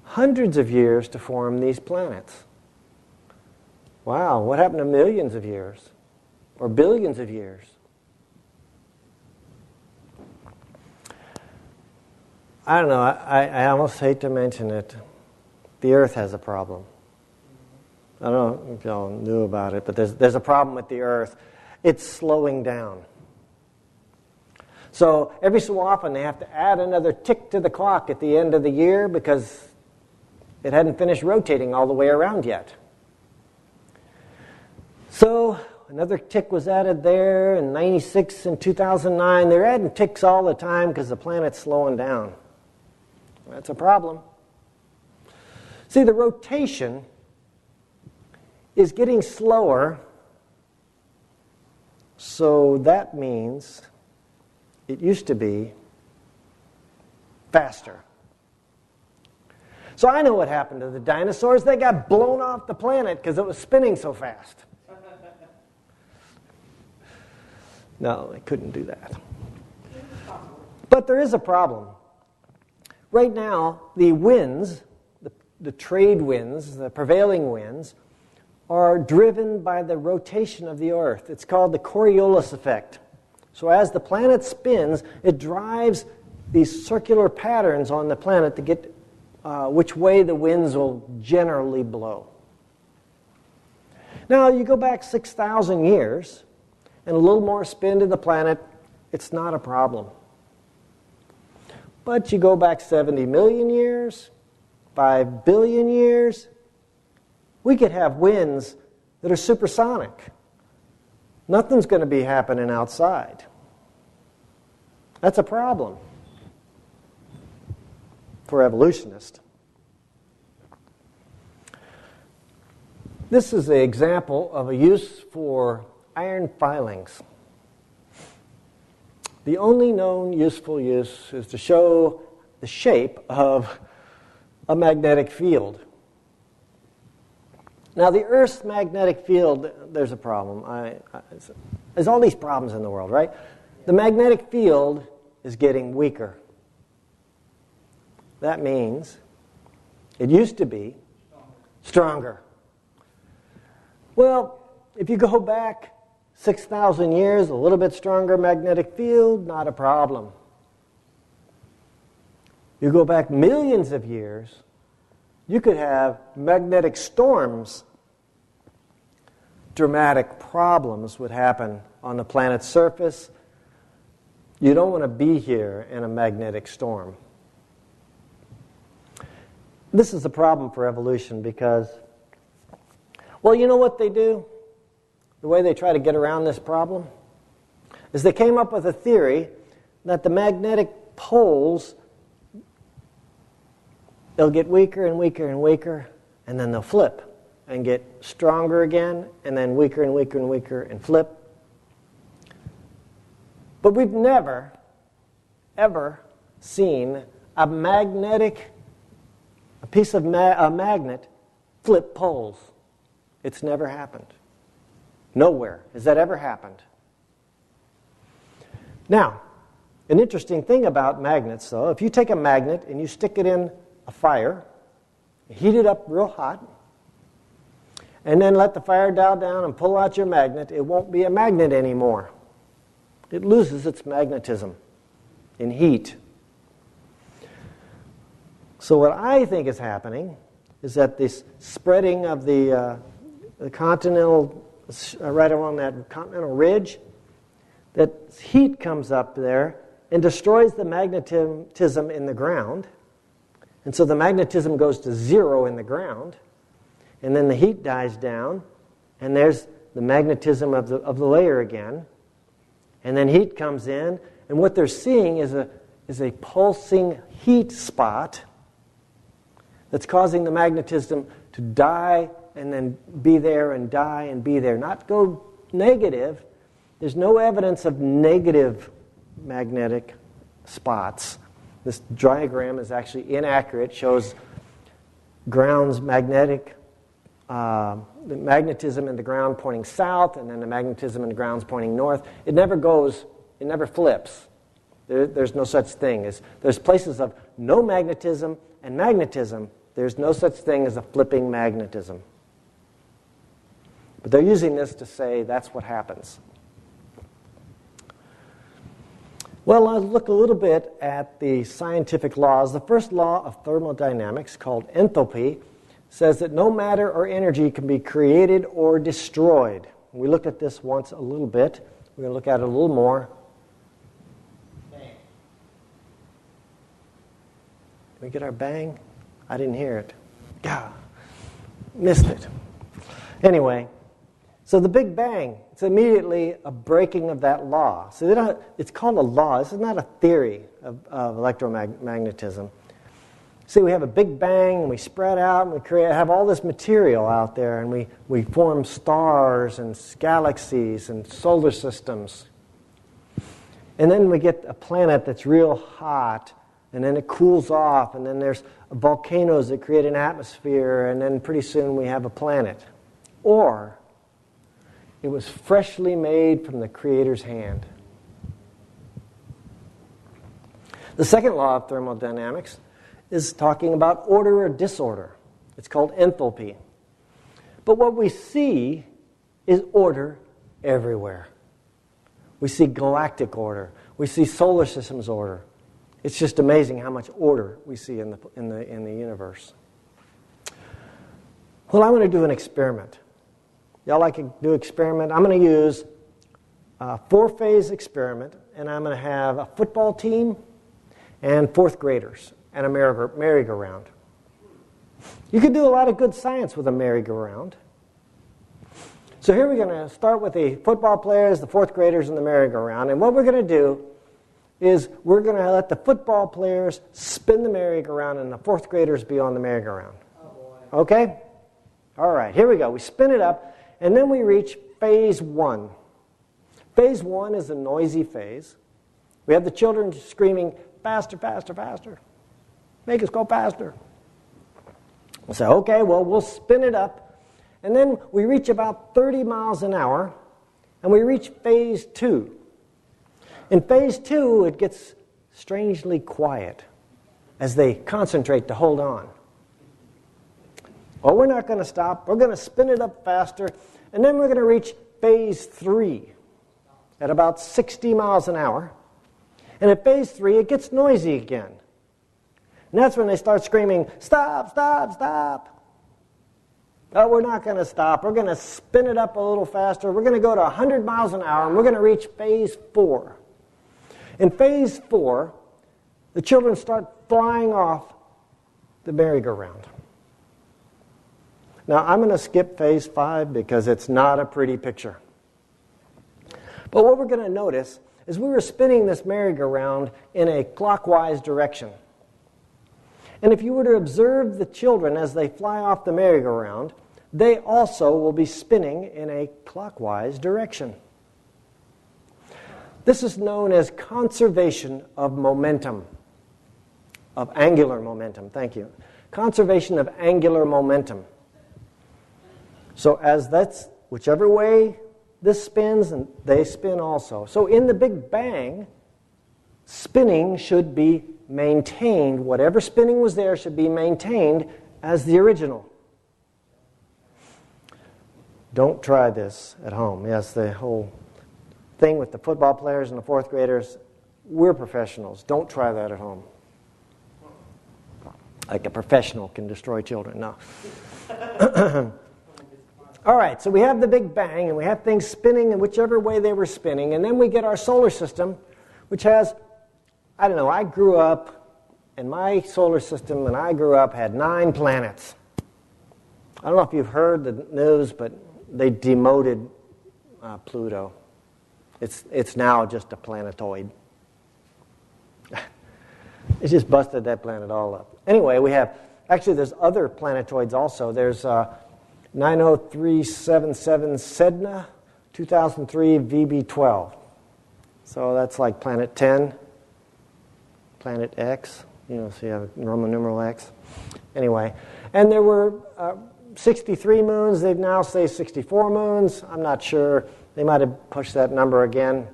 Hundreds of years to form these planets. Wow, what happened to millions of years? Or billions of years? I don't know, I almost hate to mention it. The earth has a problem. I don't know if y'all knew about it, but there's a problem with the earth. It's slowing down. So every so often they have to add another tick to the clock at the end of the year because it hadn't finished rotating all the way around yet. So another tick was added there in 96 and 2009. They're adding ticks all the time because the planet's slowing down. That's a problem. See, the rotation is getting slower, so that means it used to be faster. So I know what happened to the dinosaurs. They got blown off the planet because it was spinning so fast. No, they couldn't do that. But there is a problem. Right now, the winds, the trade winds, the prevailing winds, are driven by the rotation of the Earth. It's called the Coriolis effect. So as the planet spins, it drives these circular patterns on the planet to get which way the winds will generally blow. Now, you go back 6,000 years, and a little more spin to the planet, it's not a problem. But you go back 70 million years, 5 billion years, we could have winds that are supersonic. Nothing's going to be happening outside. That's a problem for evolutionists. This is an example of a use for iron filings. The only known useful use is to show the shape of a magnetic field. Now, the Earth's magnetic field, there's a problem. There's all these problems in the world, right? The magnetic field is getting weaker. That means it used to be stronger. Well, if you go back 6,000 years, a little bit stronger magnetic field, not a problem. You go back millions of years, you could have magnetic storms. Dramatic problems would happen on the planet's surface. You don't want to be here in a magnetic storm. This is a problem for evolution because, well, you know what they do? The way they try to get around this problem is they came up with a theory that the magnetic poles, they'll get weaker and weaker and weaker, and then they'll flip and get stronger again, and then weaker and weaker and weaker and flip. But we've never, ever seen a piece of a magnet flip poles. It's never happened. Nowhere has that ever happened. Now, an interesting thing about magnets, though, if you take a magnet and you stick it in a fire, heat it up real hot, and then let the fire dial down and pull out your magnet, it won't be a magnet anymore. It loses its magnetism in heat. So what I think is happening is that this spreading of the continental, right along that continental ridge, that heat comes up there and destroys the magnetism in the ground. And so the magnetism goes to zero in the ground. And then the heat dies down, and there's the magnetism of the layer again. And then heat comes in, and what they're seeing is a pulsing heat spot that's causing the magnetism to die and then be there and die and be there. Not go negative. There's no evidence of negative magnetic spots. This diagram is actually inaccurate. It shows ground's magnetic, the magnetism in the ground pointing south, and then the magnetism in the ground's pointing north. It never goes, it never flips. There's no such thing. There's places of no magnetism and magnetism. There's no such thing as a flipping magnetism. But they're using this to say that's what happens. Well, let's look a little bit at the scientific laws. The first law of thermodynamics, called enthalpy, says that no matter or energy can be created or destroyed. We looked at this once a little bit. We're going to look at it a little more. Bang. Did we get our bang? I didn't hear it. God, missed it. Anyway, so the Big Bang, it's immediately a breaking of that law. So it's called a law. This is not a theory of electromagnetism. See, we have a Big Bang, and we spread out, and we have all this material out there, and we form stars and galaxies and solar systems. And then we get a planet that's real hot, and then it cools off, and then there's volcanoes that create an atmosphere, and then pretty soon we have a planet. Or It was freshly made from the Creator's hand. The second law of thermodynamics is talking about order or disorder. It's called enthalpy. But what we see is order everywhere. We see galactic order. We see solar systems order. It's just amazing how much order we see in the universe. Well, I'm going to do an experiment. Y'all like to do an experiment? I'm going to use a 4-phase experiment, and I'm going to have a football team and fourth graders and a merry-go-round. You can do a lot of good science with a merry-go-round. So here we're going to start with the football players, the fourth graders, and the merry-go-round. And what we're going to do is we're going to let the football players spin the merry-go-round and the fourth graders be on the merry-go-round. Okay? All right, here we go. We spin it up, and then we reach phase 1. Phase 1 is a noisy phase. We have the children screaming, faster, faster, faster. Make us go faster. We'll say, okay, well, we'll spin it up. And then we reach about 30 miles an hour, and we reach phase 2. In phase 2, it gets strangely quiet as they concentrate to hold on. Well, we're not going to stop. We're going to spin it up faster, and then we're going to reach phase 3 at about 60 miles an hour. And at phase 3, it gets noisy again. And that's when they start screaming, stop, stop, stop. Oh, we're not going to stop. We're going to spin it up a little faster. We're going to go to 100 miles an hour, and we're going to reach phase 4. In phase 4, the children start flying off the merry-go-round. Now, I'm going to skip phase 5 because it's not a pretty picture. But what we're going to notice is we were spinning this merry-go-round in a clockwise direction. And if you were to observe the children as they fly off the merry-go-round, they also will be spinning in a clockwise direction. This is known as conservation of momentum, of angular momentum. Thank you. Conservation of angular momentum. So as that's whichever way this spins, and they spin also. So in the Big Bang, spinning should be maintained. Whatever spinning was there should be maintained as the original. Don't try this at home. Yes, the whole thing with the football players and the fourth graders, we're professionals. Don't try that at home. Like a professional can destroy children. No. All right, so we have the Big Bang, and we have things spinning in whichever way they were spinning, and then we get our solar system, which has, I don't know, I grew up, and my solar system when I grew up had 9 planets. I don't know if you've heard the news, but they demoted Pluto. It's now just a planetoid. It just busted that planet all up. Anyway, we have, actually there's other planetoids also. There's 90377 Sedna, 2003 VB12. So that's like planet 10, planet X, so you have Roman numeral X. Anyway, and there were 63 moons. They now say 64 moons. I'm not sure. They might have pushed that number again.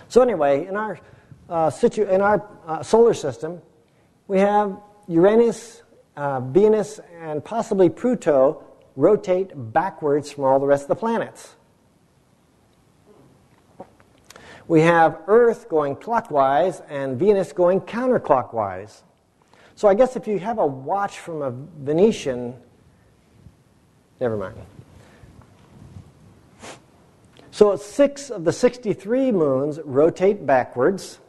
So anyway, in our solar system, we have Uranus, Venus, and possibly Pluto rotate backwards from all the rest of the planets. We have Earth going clockwise and Venus going counterclockwise. So I guess if you have a watch from a Venetian, never mind. So 6 of the 63 moons rotate backwards.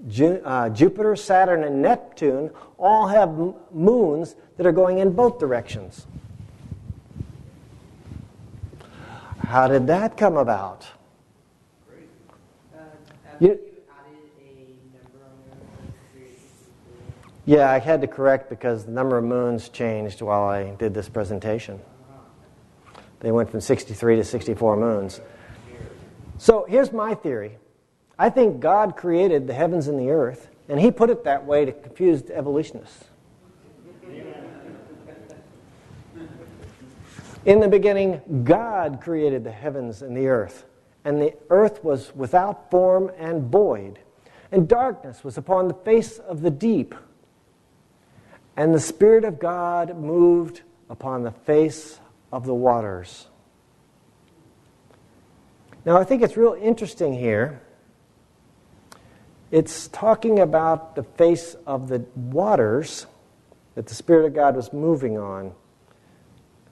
Jupiter, Saturn, and Neptune all have moons that are going in both directions. How did that come about? Yeah, I had to correct because the number of moons changed while I did this presentation. They went from 63 to 64 moons. So here's my theory. I think God created the heavens and the earth, and He put it that way to confuse the evolutionists. In the beginning, God created the heavens and the earth was without form and void, and darkness was upon the face of the deep, and the Spirit of God moved upon the face of the waters. Now, I think it's real interesting here. It's talking about the face of the waters that the Spirit of God was moving on.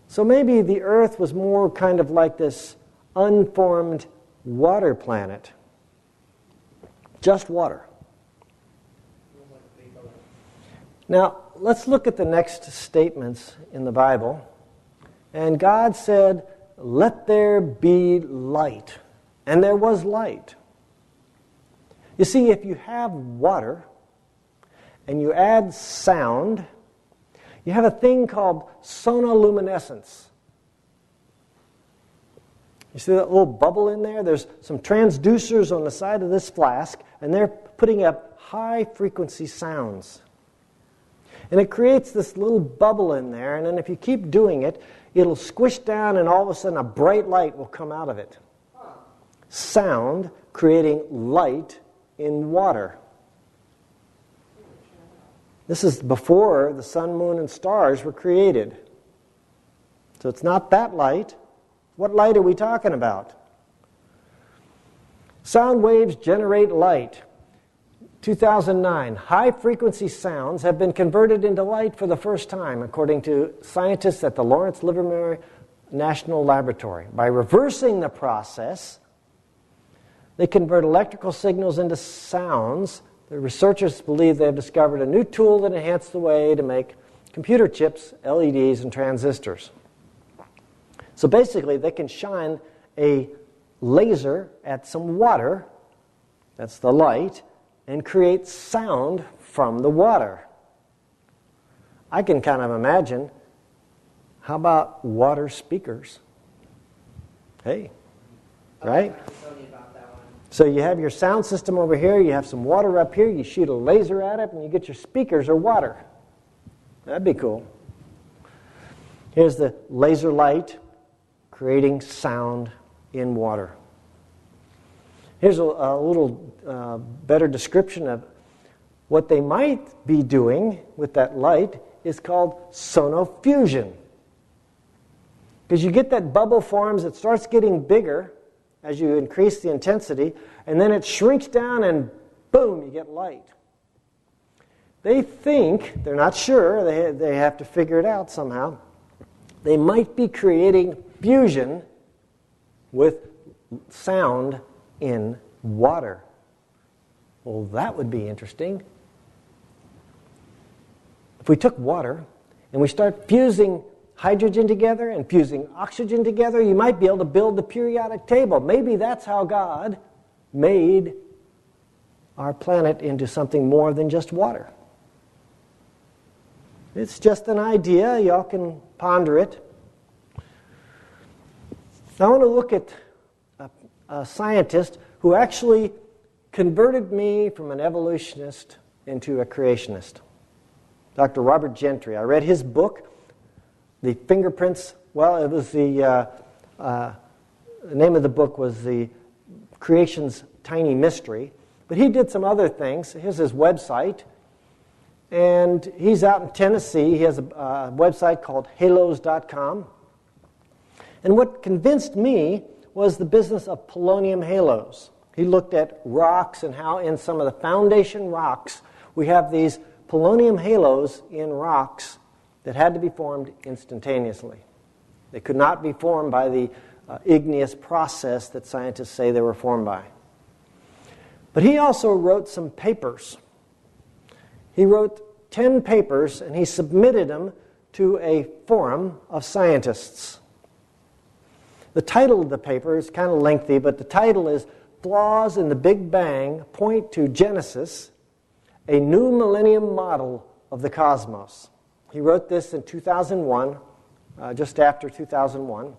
So maybe the earth was more kind of like this unformed water planet. Just water. Now, let's look at the next statements in the Bible. And God said, "Let there be light." And there was light. You see, if you have water and you add sound, you have a thing called sonoluminescence. You see that little bubble in there? There's some transducers on the side of this flask, and they're putting up high-frequency sounds. And it creates this little bubble in there, and then if you keep doing it, it'll squish down, and all of a sudden a bright light will come out of it. Sound creating light in water. This is before the sun, moon, and stars were created. So it's not that light. What light are we talking about? Sound waves generate light. 2009, high-frequency sounds have been converted into light for the first time, according to scientists at the Lawrence Livermore National Laboratory. By reversing the process, they convert electrical signals into sounds. The researchers believe they have discovered a new tool that enhances the way to make computer chips, LEDs, and transistors. So basically, they can shine a laser at some water, that's the light, and create sound from the water. I can kind of imagine, how about water speakers? Hey, right? So you have your sound system over here, you have some water up here, you shoot a laser at it, and you get your speakers or water. That'd be cool. Here's the laser light creating sound in water. Here's a little better description of what they might be doing with that light is called sonofusion. Because you get that bubble forms, it starts getting bigger as you increase the intensity, and then it shrinks down and boom, you get light. They think, they're not sure, they have to figure it out somehow, they might be creating fusion with sound in water. Well, that would be interesting. If we took water and we start fusing hydrogen together and fusing oxygen together, you might be able to build the periodic table. Maybe that's how God made our planet into something more than just water. It's just an idea. Y'all can ponder it. Now, I want to look at a scientist who actually converted me from an evolutionist into a creationist. Dr. Robert Gentry. I read his book, The Fingerprints. Well, it was the name of the book was The Creation's Tiny Mystery. But he did some other things. Here's his website. And he's out in Tennessee. He has a website called halos.com. And what convinced me was the business of polonium halos. He looked at rocks and how in some of the foundation rocks we have these polonium halos in rocks that had to be formed instantaneously. They could not be formed by the igneous process that scientists say they were formed by. But he also wrote some papers. He wrote 10 papers and he submitted them to a forum of scientists. The title of the paper is kind of lengthy, but the title is Flaws in the Big Bang Point to Genesis, a New Millennium Model of the Cosmos. He wrote this in 2001, just after 2001.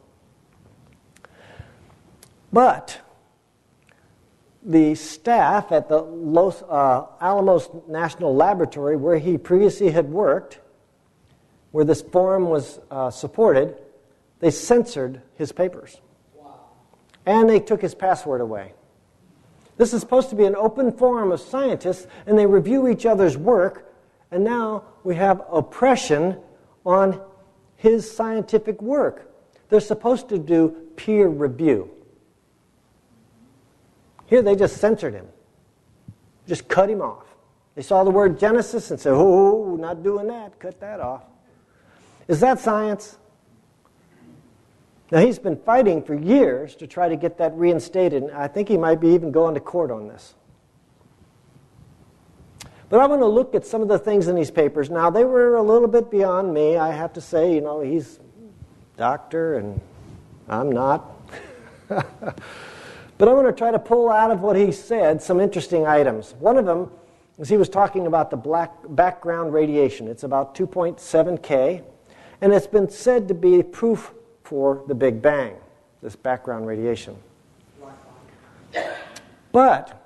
But the staff at the Los Alamos National Laboratory, where he previously had worked, where this forum was supported, they censored his papers. And they took his password away. This is supposed to be an open forum of scientists, and they review each other's work, and now we have oppression on his scientific work. They're supposed to do peer review. Here they just censored him. Just cut him off. They saw the word Genesis and said, oh, not doing that, cut that off. Is that science? Now, he's been fighting for years to try to get that reinstated, and I think he might be even going to court on this. But I want to look at some of the things in these papers. Now, they were a little bit beyond me. I have to say, he's a doctor, and I'm not. But I want to try to pull out of what he said some interesting items. One of them is he was talking about the background radiation. It's about 2.7 K, and it's been said to be proof for the Big Bang, this background radiation. But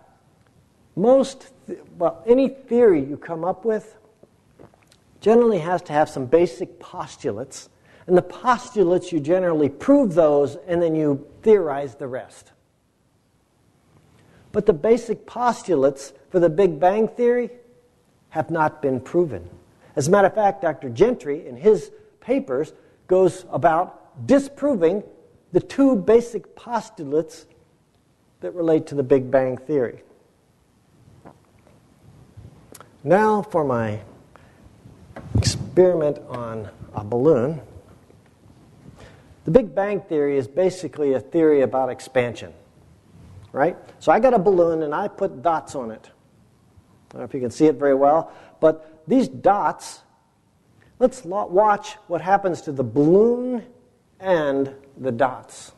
any theory you come up with generally has to have some basic postulates, and the postulates you generally prove those, and then you theorize the rest. But the basic postulates for the Big Bang theory have not been proven. As a matter of fact, Dr. Gentry, in his papers, goes about disproving the two basic postulates that relate to the Big Bang theory. Now for my experiment on a balloon. The Big Bang theory is basically a theory about expansion, right? So I got a balloon and I put dots on it. I don't know if you can see it very well, but these dots, let's watch what happens to the balloon and the dots.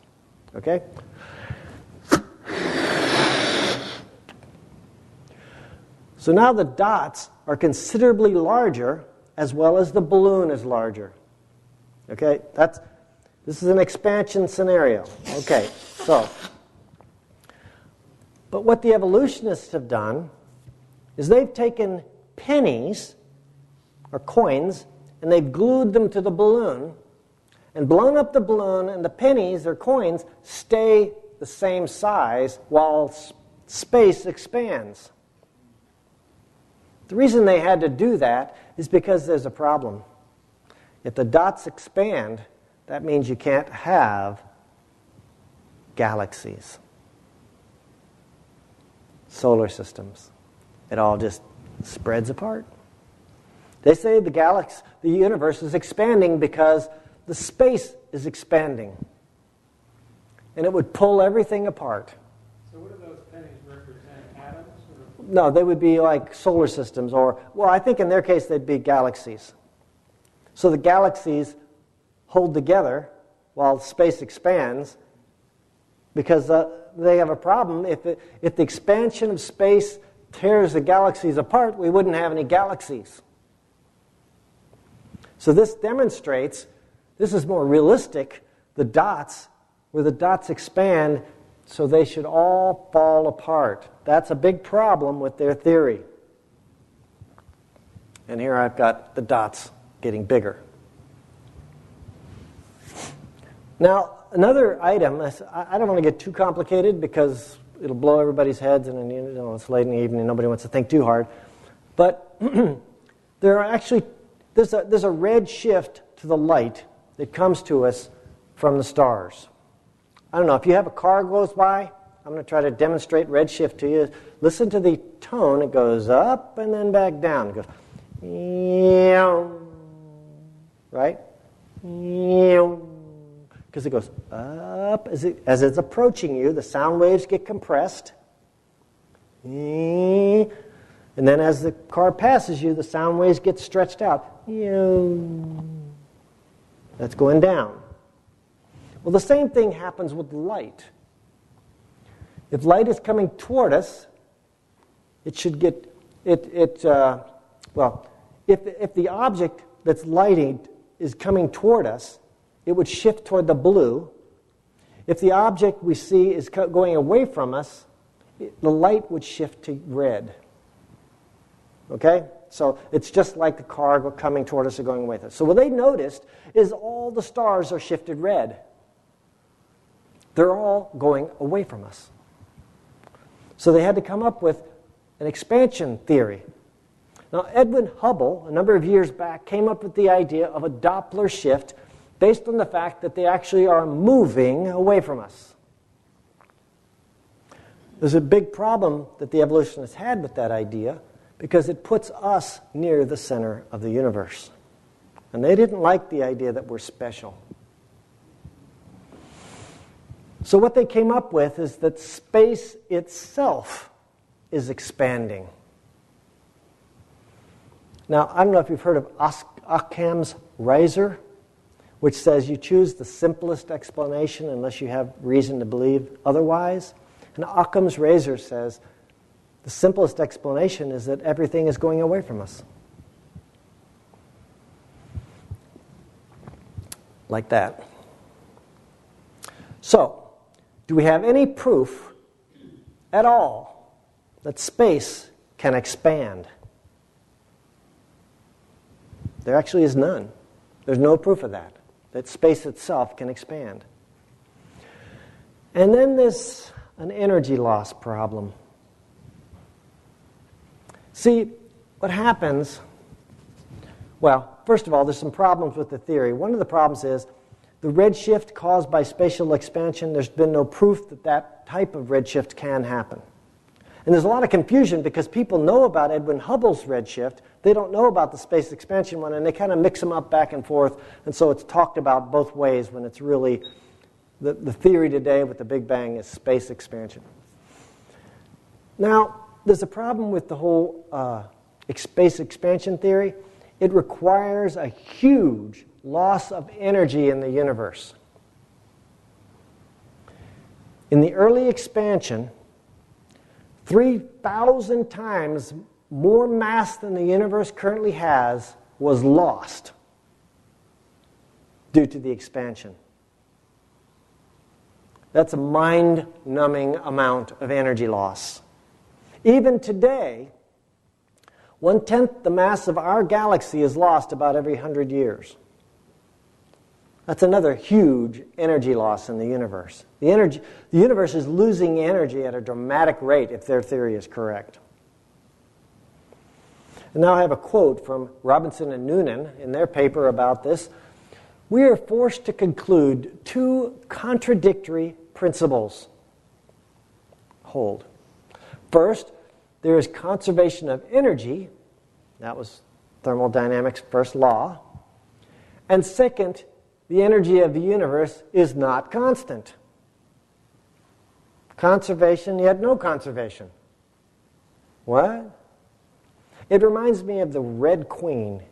Okay? So now the dots are considerably larger, as well as the balloon is larger. Okay? This is an expansion scenario. Okay, but what the evolutionists have done is they've taken pennies or coins and they've glued them to the balloon and blown up the balloon, and the pennies or coins stay the same size while space expands. The reason they had to do that is because there's a problem. If the dots expand, that means you can't have galaxies, solar systems. It all just spreads apart. They say the universe is expanding because the space is expanding. And it would pull everything apart. So what do those pennies represent? Atoms? No, they would be like solar systems, I think in their case they'd be galaxies. So the galaxies hold together while space expands because they have a problem. If the expansion of space tears the galaxies apart, we wouldn't have any galaxies. So this demonstrates, this is more realistic, the dots, where the dots expand, so they should all fall apart. That's a big problem with their theory. And here I've got the dots getting bigger. Now, another item, I don't want to get too complicated because it'll blow everybody's heads, and it's late in the evening, nobody wants to think too hard. But there's a red shift to the light that comes to us from the stars. I don't know, if you have a car goes by, I'm going to try to demonstrate redshift to you. Listen to the tone. It goes up and then back down. It goes, right? Because it goes up. As it's approaching you, the sound waves get compressed. And then as the car passes you, the sound waves get stretched out. That's going down. Well, the same thing happens with light. If light is coming toward us, it should get if the object that's lighting is coming toward us, it would shift toward the blue. If the object we see is going away from us, the light would shift to red. Okay? So it's just like the car coming toward us or going with us. So what they noticed is all the stars are shifted red. They're all going away from us. So they had to come up with an expansion theory. Now, Edwin Hubble, a number of years back, came up with the idea of a Doppler shift based on the fact that they actually are moving away from us. There's a big problem that the evolutionists had with that idea because it puts us near the center of the universe. And they didn't like the idea that we're special. So what they came up with is that space itself is expanding. Now, I don't know if you've heard of Occam's razor, which says you choose the simplest explanation unless you have reason to believe otherwise. And Occam's razor says the simplest explanation is that everything is going away from us. Like that. So, do we have any proof at all that space can expand? There actually is none. There's no proof of that space itself can expand. And then there's an energy loss problem. See, what happens, well, first of all, there's some problems with the theory. One of the problems is the redshift caused by spatial expansion, there's been no proof that that type of redshift can happen. And there's a lot of confusion because people know about Edwin Hubble's redshift. They don't know about the space expansion one, and they kind of mix them up back and forth. And so it's talked about both ways when it's really the theory today with the Big Bang is space expansion. Now, there's a problem with the whole space expansion theory. It requires a huge loss of energy in the universe. In the early expansion, 3,000 times more mass than the universe currently has was lost due to the expansion. That's a mind-numbing amount of energy loss. Even today, 1/10 the mass of our galaxy is lost about every 100 years. That's another huge energy loss in the universe. The universe is losing energy at a dramatic rate if their theory is correct. And now I have a quote from Robinson and Noonan in their paper about this. We are forced to conclude two contradictory principles hold. First, there is conservation of energy. That was thermodynamics' first law. And second, the energy of the universe is not constant. Conservation, yet no conservation. What? It reminds me of the Red Queen.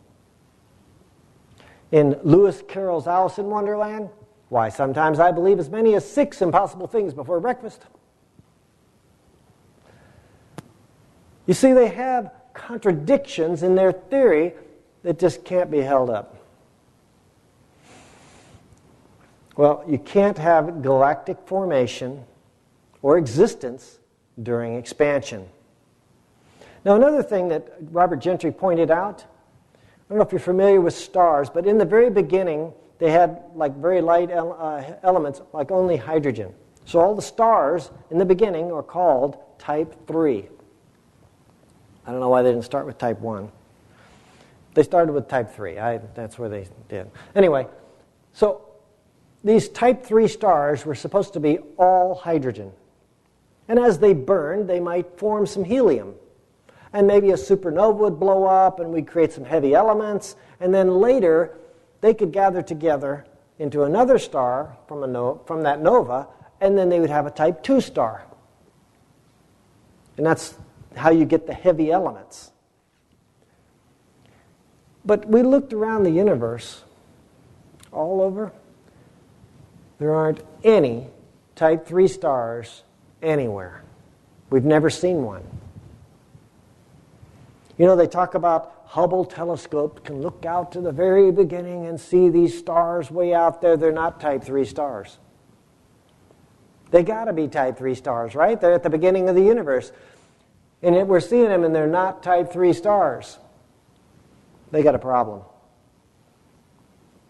In Lewis Carroll's Alice in Wonderland, why, sometimes I believe as many as 6 impossible things before breakfast. You see, they have contradictions in their theory that just can't be held up. Well, you can't have galactic formation or existence during expansion. Now, another thing that Robert Gentry pointed out, I don't know if you're familiar with stars, but in the very beginning, they had like very light elements, like only hydrogen. So all the stars in the beginning are called type 3. I don't know why they didn't start with type 1. They started with type 3. That's where they did. Anyway, so these type 3 stars were supposed to be all hydrogen. And as they burned, they might form some helium. And maybe a supernova would blow up and we'd create some heavy elements. And then later, they could gather together into another star from that nova, and then they would have a type 2 star. And that's how you get the heavy elements. But we looked around the universe, all over. There aren't any type 3 stars anywhere. We've never seen one. You know, they talk about Hubble telescope can look out to the very beginning and see these stars way out there. They're not type 3 stars. They got to be type 3 stars, right? They're at the beginning of the universe. And yet we're seeing them and they're not type 3 stars. they got a problem.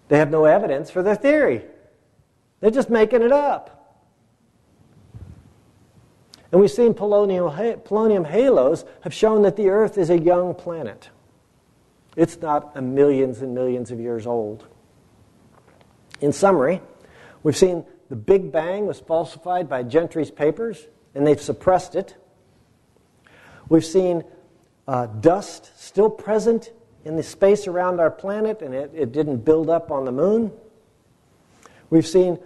They have no evidence for their theory. They're just making it up. And we've seen polonium halos have shown that the Earth is a young planet. It's not millions and millions of years old. In summary, we've seen the Big Bang was falsified by Gentry's papers, and they've suppressed it. We've seen dust still present in the space around our planet, and it didn't build up on the moon. We've seen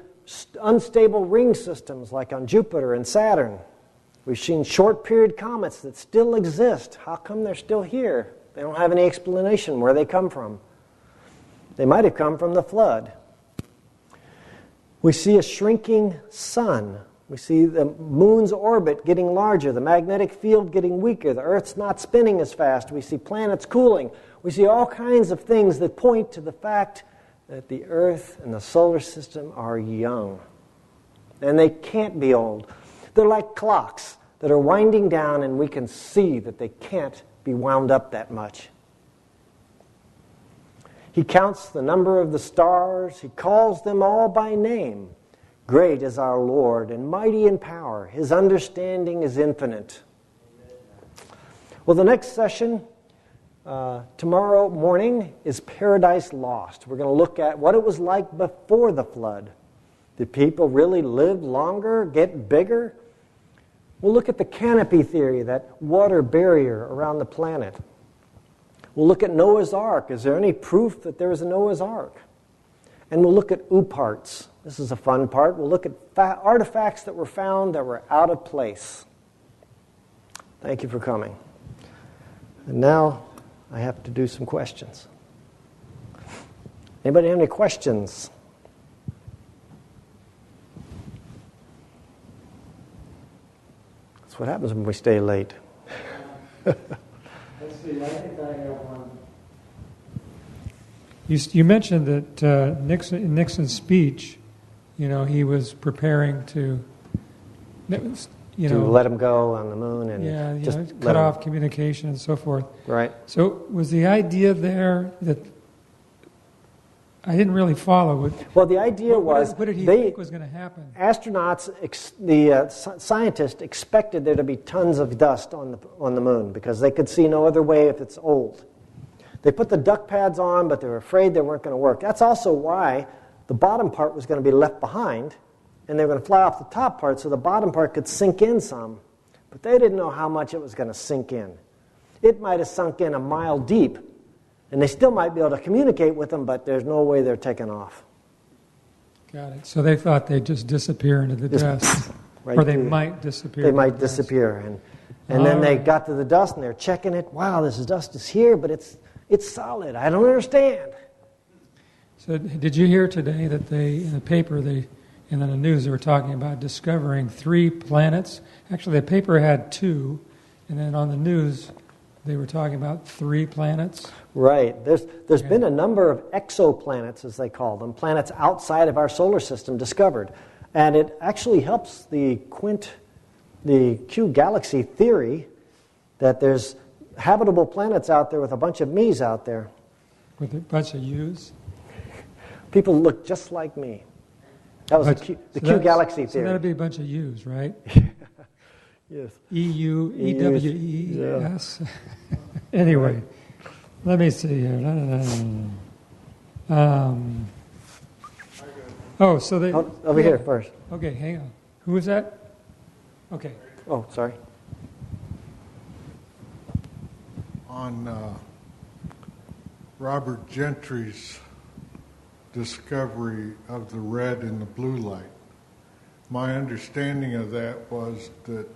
unstable ring systems like on Jupiter and Saturn. We've seen short-period comets that still exist. How come they're still here? They don't have any explanation where they come from. They might have come from the flood. We see a shrinking sun. We see the moon's orbit getting larger, the magnetic field getting weaker, the Earth's not spinning as fast. We see planets cooling. We see all kinds of things that point to the fact that the Earth and the solar system are young. And they can't be old. They're like clocks that are winding down, and we can see that they can't be wound up that much. He counts the number of the stars. He calls them all by name. Great is our Lord, and mighty in power. His understanding is infinite. Well, the next session, tomorrow morning, is Paradise Lost. We're going to look at what it was like before the flood. Did people really live longer, get bigger? We'll look at the canopy theory, that water barrier around the planet. We'll look at Noah's Ark. Is there any proof that there was a Noah's Ark? And we'll look at OOPArts. This is a fun part. We'll look at artifacts that were found that were out of place. Thank you for coming. And now I have to do some questions. Anybody have any questions? That's what happens when we stay late. Let's see, I think I have one. You mentioned that in Nixon's speech, he was preparing to, let him go on the moon and just cut off communication and so forth. Right. So was the idea there that I didn't really follow? Well, the idea was what did he think was going to happen? Astronauts, the scientists expected there to be tons of dust on the moon because they could see no other way if it's old. They put the duck pads on, but they were afraid they weren't going to work. That's also why the bottom part was going to be left behind, and they were going to fly off the top part so the bottom part could sink in some. But they didn't know how much it was going to sink in. It might have sunk in a mile deep, and they still might be able to communicate with them, but there's no way they're taking off. Got it. So they thought they'd just disappear into the dust. Right, or they might disappear. They might disappear. And then they got to the dust, and they're checking it. Wow, this dust is here, but it's solid. I don't understand. So did you hear today that in the paper, and in the news, they were talking about discovering 3 planets? Actually, the paper had 2, and then on the news, they were talking about 3 planets. Right. There's been a number of exoplanets, as they call them, planets outside of our solar system discovered. And it actually helps the Q galaxy theory that there's habitable planets out there with a bunch of me's out there. With a bunch of U's? People look just like me. That was the Q galaxy theory. So that'd be a bunch of U's, right? Yes. E-U, E-W-E-S. Anyway, let me see here. So they... Over here first. Okay, hang on. Who is that? Okay. Oh, sorry. On Robert Gentry's discovery of the red and the blue light. My understanding of that was that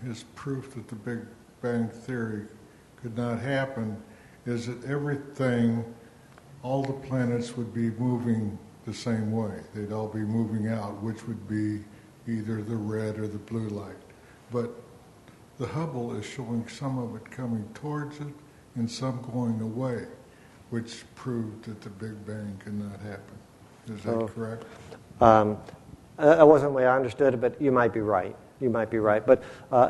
his proof that the Big Bang Theory could not happen is that everything, all the planets would be moving the same way. They'd all be moving out, which would be either the red or the blue light. But the Hubble is showing some of it coming towards it and some going away, which proved that the Big Bang could not happen. Is that correct? That wasn't the way I understood it, but you might be right. you might be right. But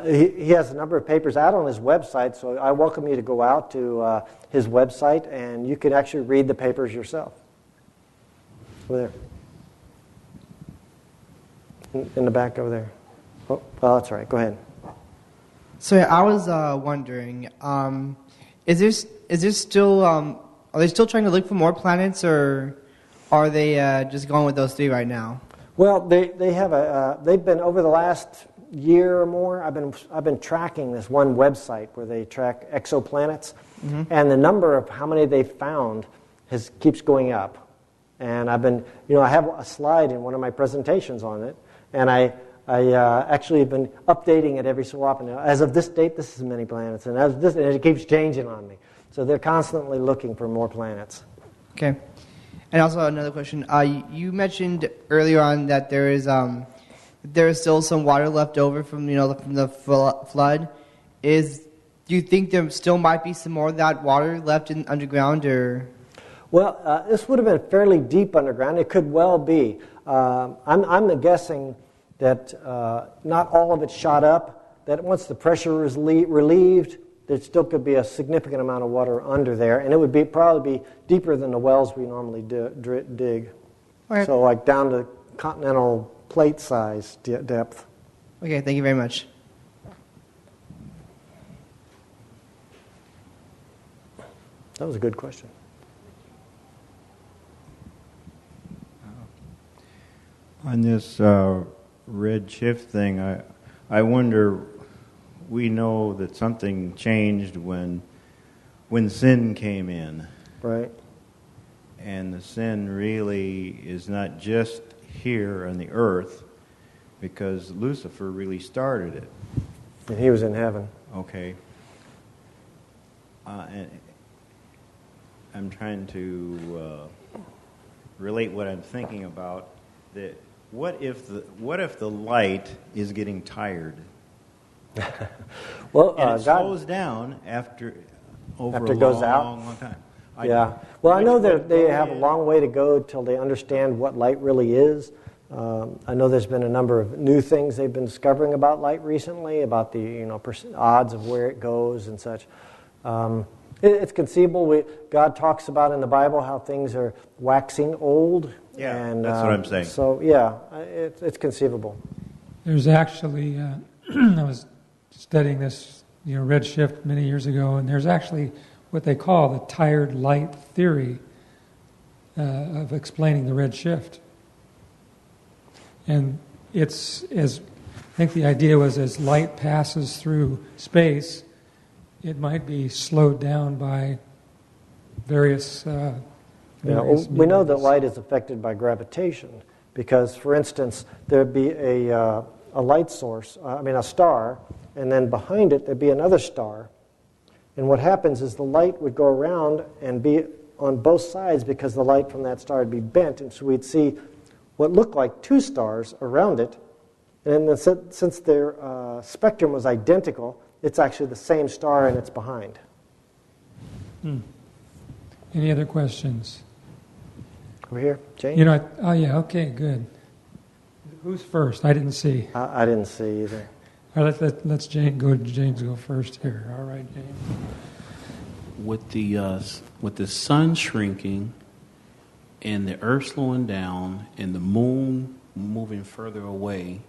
he has a number of papers out on his website, so I welcome you to go out to his website, and you can actually read the papers yourself. Over there. In the back over there. Oh, that's all right. Go ahead. So yeah, I was wondering, is there still are they still trying to look for more planets, or are they just going with those 3 right now? Well, they have they've been over the last year or more. I've been tracking this one website where they track exoplanets, and the number of how many they've found keeps going up. And I've been, I have a slide in one of my presentations on it, and I actually have been updating it every so often. As of this date, this is many planets, and and it keeps changing on me. So they're constantly looking for more planets. Okay. And also another question. You mentioned earlier on that there is still some water left over from the flood. Do you think there still might be some more of that water left underground, or? Well, this would have been fairly deep underground. It could well be. I'm guessing that not all of it shot up. That once the pressure is relieved, there still could be a significant amount of water under there, and it would probably be deeper than the wells we normally dig. Okay. So like down to continental plate size depth. Okay, thank you very much. That was a good question. On this red shift thing, I wonder, we know that something changed when sin came in. Right. And the sin really is not just here on the earth, because Lucifer really started it. And he was in heaven. Okay. And I'm trying to relate what I'm thinking about. What if the light is getting tired? Well, and it God slows down after a it goes out? long time. Yeah. Well, I know that they have a long way to go till they understand what light really is. I know there's been a number of new things they've been discovering about light recently, about the odds of where it goes and such. It's conceivable. God talks about in the Bible how things are waxing old. Yeah, and, that's what I'm saying. So yeah, it's conceivable. There's actually, I was studying this, red shift many years ago, and there's actually what they call the tired light theory of explaining the red shift. And I think the idea was as light passes through space, it might be slowed down by various we know that light is affected by gravitation because, for instance, there'd be a light source, a star, and then behind it there'd be another star. And what happens is the light would go around and be on both sides because the light from that star would be bent, and so we'd see what looked like 2 stars around it. And then since their spectrum was identical, it's actually the same star and it's behind. Any other questions? Over here, Jane? Okay, good. Who's first? I didn't see. I didn't see either. All right, let's James go first here. All right, James. With the sun shrinking and the earth slowing down and the moon moving further away,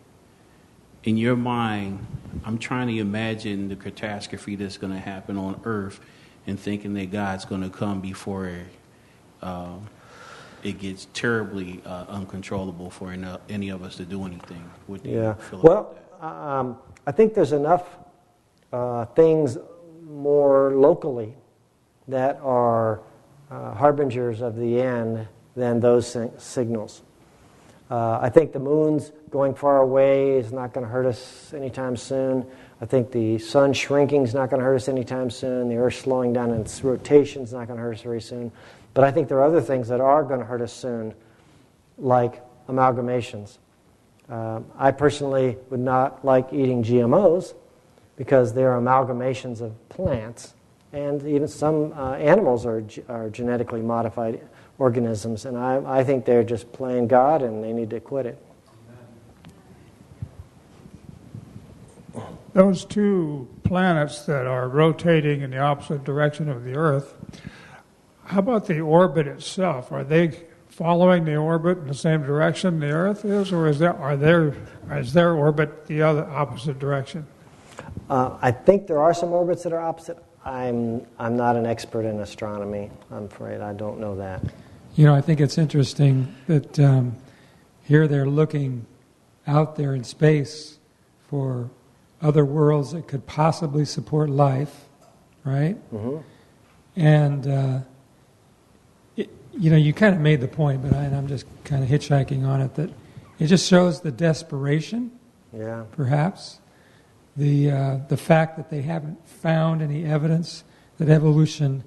in your mind, I'm trying to imagine the catastrophe that's going to happen on earth and thinking that God's going to come before it gets terribly uncontrollable for any of us to do anything. What do you feel about that? I think there's enough things more locally that are harbingers of the end than those signals. I think the moon's going far away is not going to hurt us anytime soon. I think the sun shrinking is not going to hurt us anytime soon. The earth slowing down in its rotation is not going to hurt us very soon. But I think there are other things that are going to hurt us soon, like amalgamations. I personally would not like eating GMOs because they're amalgamations of plants, and even some animals are genetically modified organisms, and I think they're just playing God and they need to quit it. those two planets that are rotating in the opposite direction of the Earth, how about the orbit itself? Are they following the orbit in the same direction the Earth is, or is their orbit the other opposite direction? I think there are some orbits that are opposite. I'm not an expert in astronomy. I'm afraid I don't know that. You know, I think it's interesting that here they're looking out there in space for other worlds that could possibly support life, right? Mm-hmm. And, you know, you kind of made the point, but I'm just kind of hitchhiking on it, that it just shows the desperation, Yeah. perhaps, the fact that they haven't found any evidence that evolution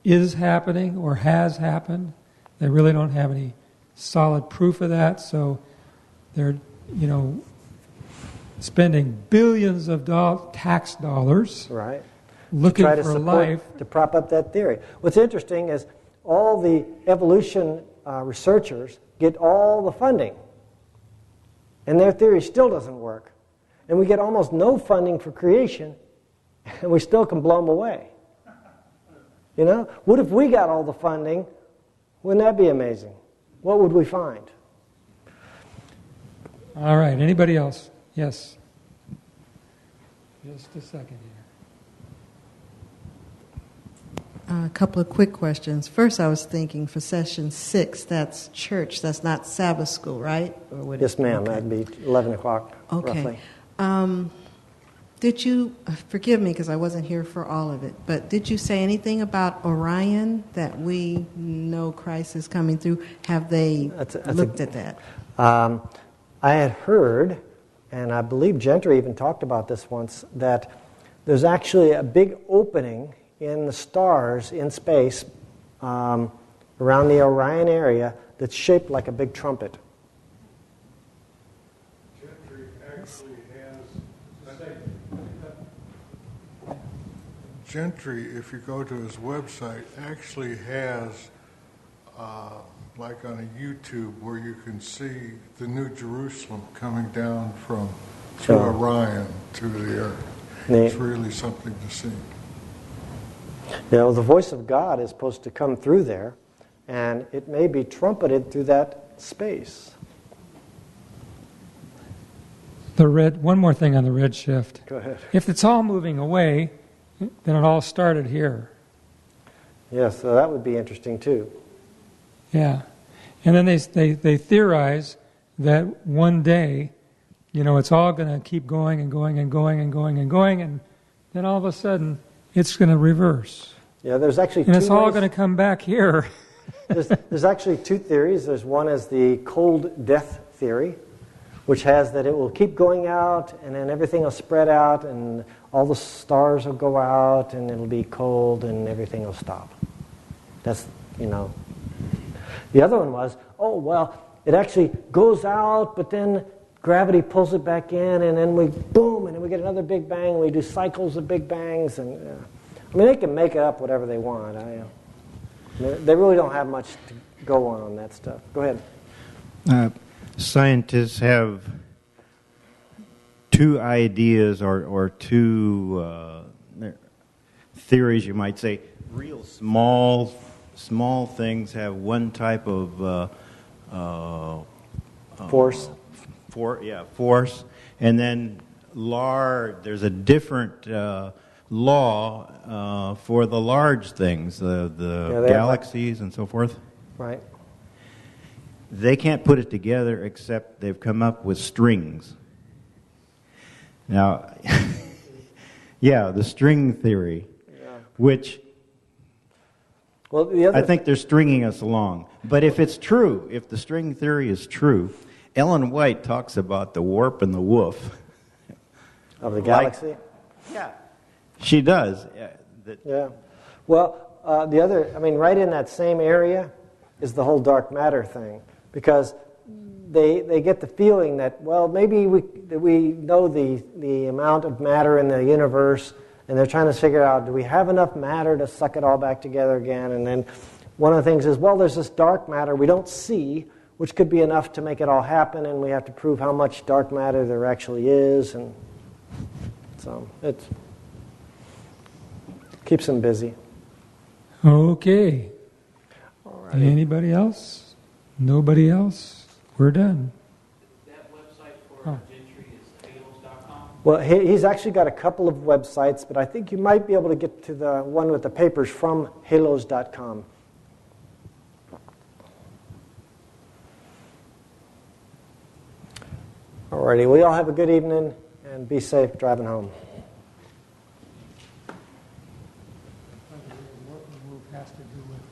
is happening or has happened. They really don't have any solid proof of that, so they're, you know, spending billions of tax dollars Right. looking Try to for support, life. to prop up that theory. What's interesting is all the evolution researchers get all the funding, and their theory still doesn't work. And we get almost no funding for creation, and we still can blow them away. You know? What if we got all the funding? Wouldn't that be amazing? What would we find? All right, anybody else? Yes. Just a second here. A couple of quick questions. First, I was thinking for session 6, that's church, that's not Sabbath school, right? Or would Yes, ma'am. okay. That'd be 11 o'clock, roughly. Did you, forgive me because I wasn't here for all of it, but did you say anything about Orion, that we know Christ is coming through? Have they looked at that? I had heard, and I believe Gentry even talked about this once, that there's actually a big opening in the stars in space around the Orion area that's shaped like a big trumpet. Gentry, if you go to his website, actually has, like on a YouTube, where you can see the New Jerusalem coming down through Orion to the earth. Neat. It's really something to see. You know, the voice of God is supposed to come through there, and it may be trumpeted through that space. One more thing on the redshift. Go ahead. If it's all moving away, then it all started here. Yes, so that would be interesting too. Yeah. And then they theorize that one day, you know, it's all going to keep going and going and going and going and going, and then all of a sudden, it's going to reverse. Yeah, there's actually and it's all going to come back here. there's actually two theories. There's one is the cold death theory, which has that it will keep going out, and then everything will spread out, and all the stars will go out, and it'll be cold, and everything will stop. That's, you know. The other one was, oh, well, it actually goes out, but then gravity pulls it back in, and then we, boom, and then we get another big bang, and we do cycles of big bangs, and, I mean, they can make up whatever they want. They really don't have much to go on that stuff. Go ahead. Scientists have two ideas or two theories, you might say. Real small things have one type of Force. Force, and then there's a different law for the large things, the galaxies and so forth. Right. They can't put it together except they've come up with strings. Now, yeah, the string theory, which well, I think they're stringing us along. But if it's true, if the string theory is true, Ellen White talks about the warp and the woof. Of the galaxy? Yeah. She does. Yeah. Well, the other, I mean, right in that same area is the whole dark matter thing. Because they get the feeling that, well, maybe we know the amount of matter in the universe, and they're trying to figure out, do we have enough matter to suck it all back together again? And then one of the things is, well, there's this dark matter we don't see, which could be enough to make it all happen, and we have to prove how much dark matter there actually is. And So it keeps them busy. Okay. All right. Anybody else? Nobody else? We're done. That website for Gentry is halos.com. Well, he's actually got a couple of websites, but I think you might be able to get to the one with the papers from halos.com. Alrighty, well, y'all have a good evening and be safe driving home. What move has to do with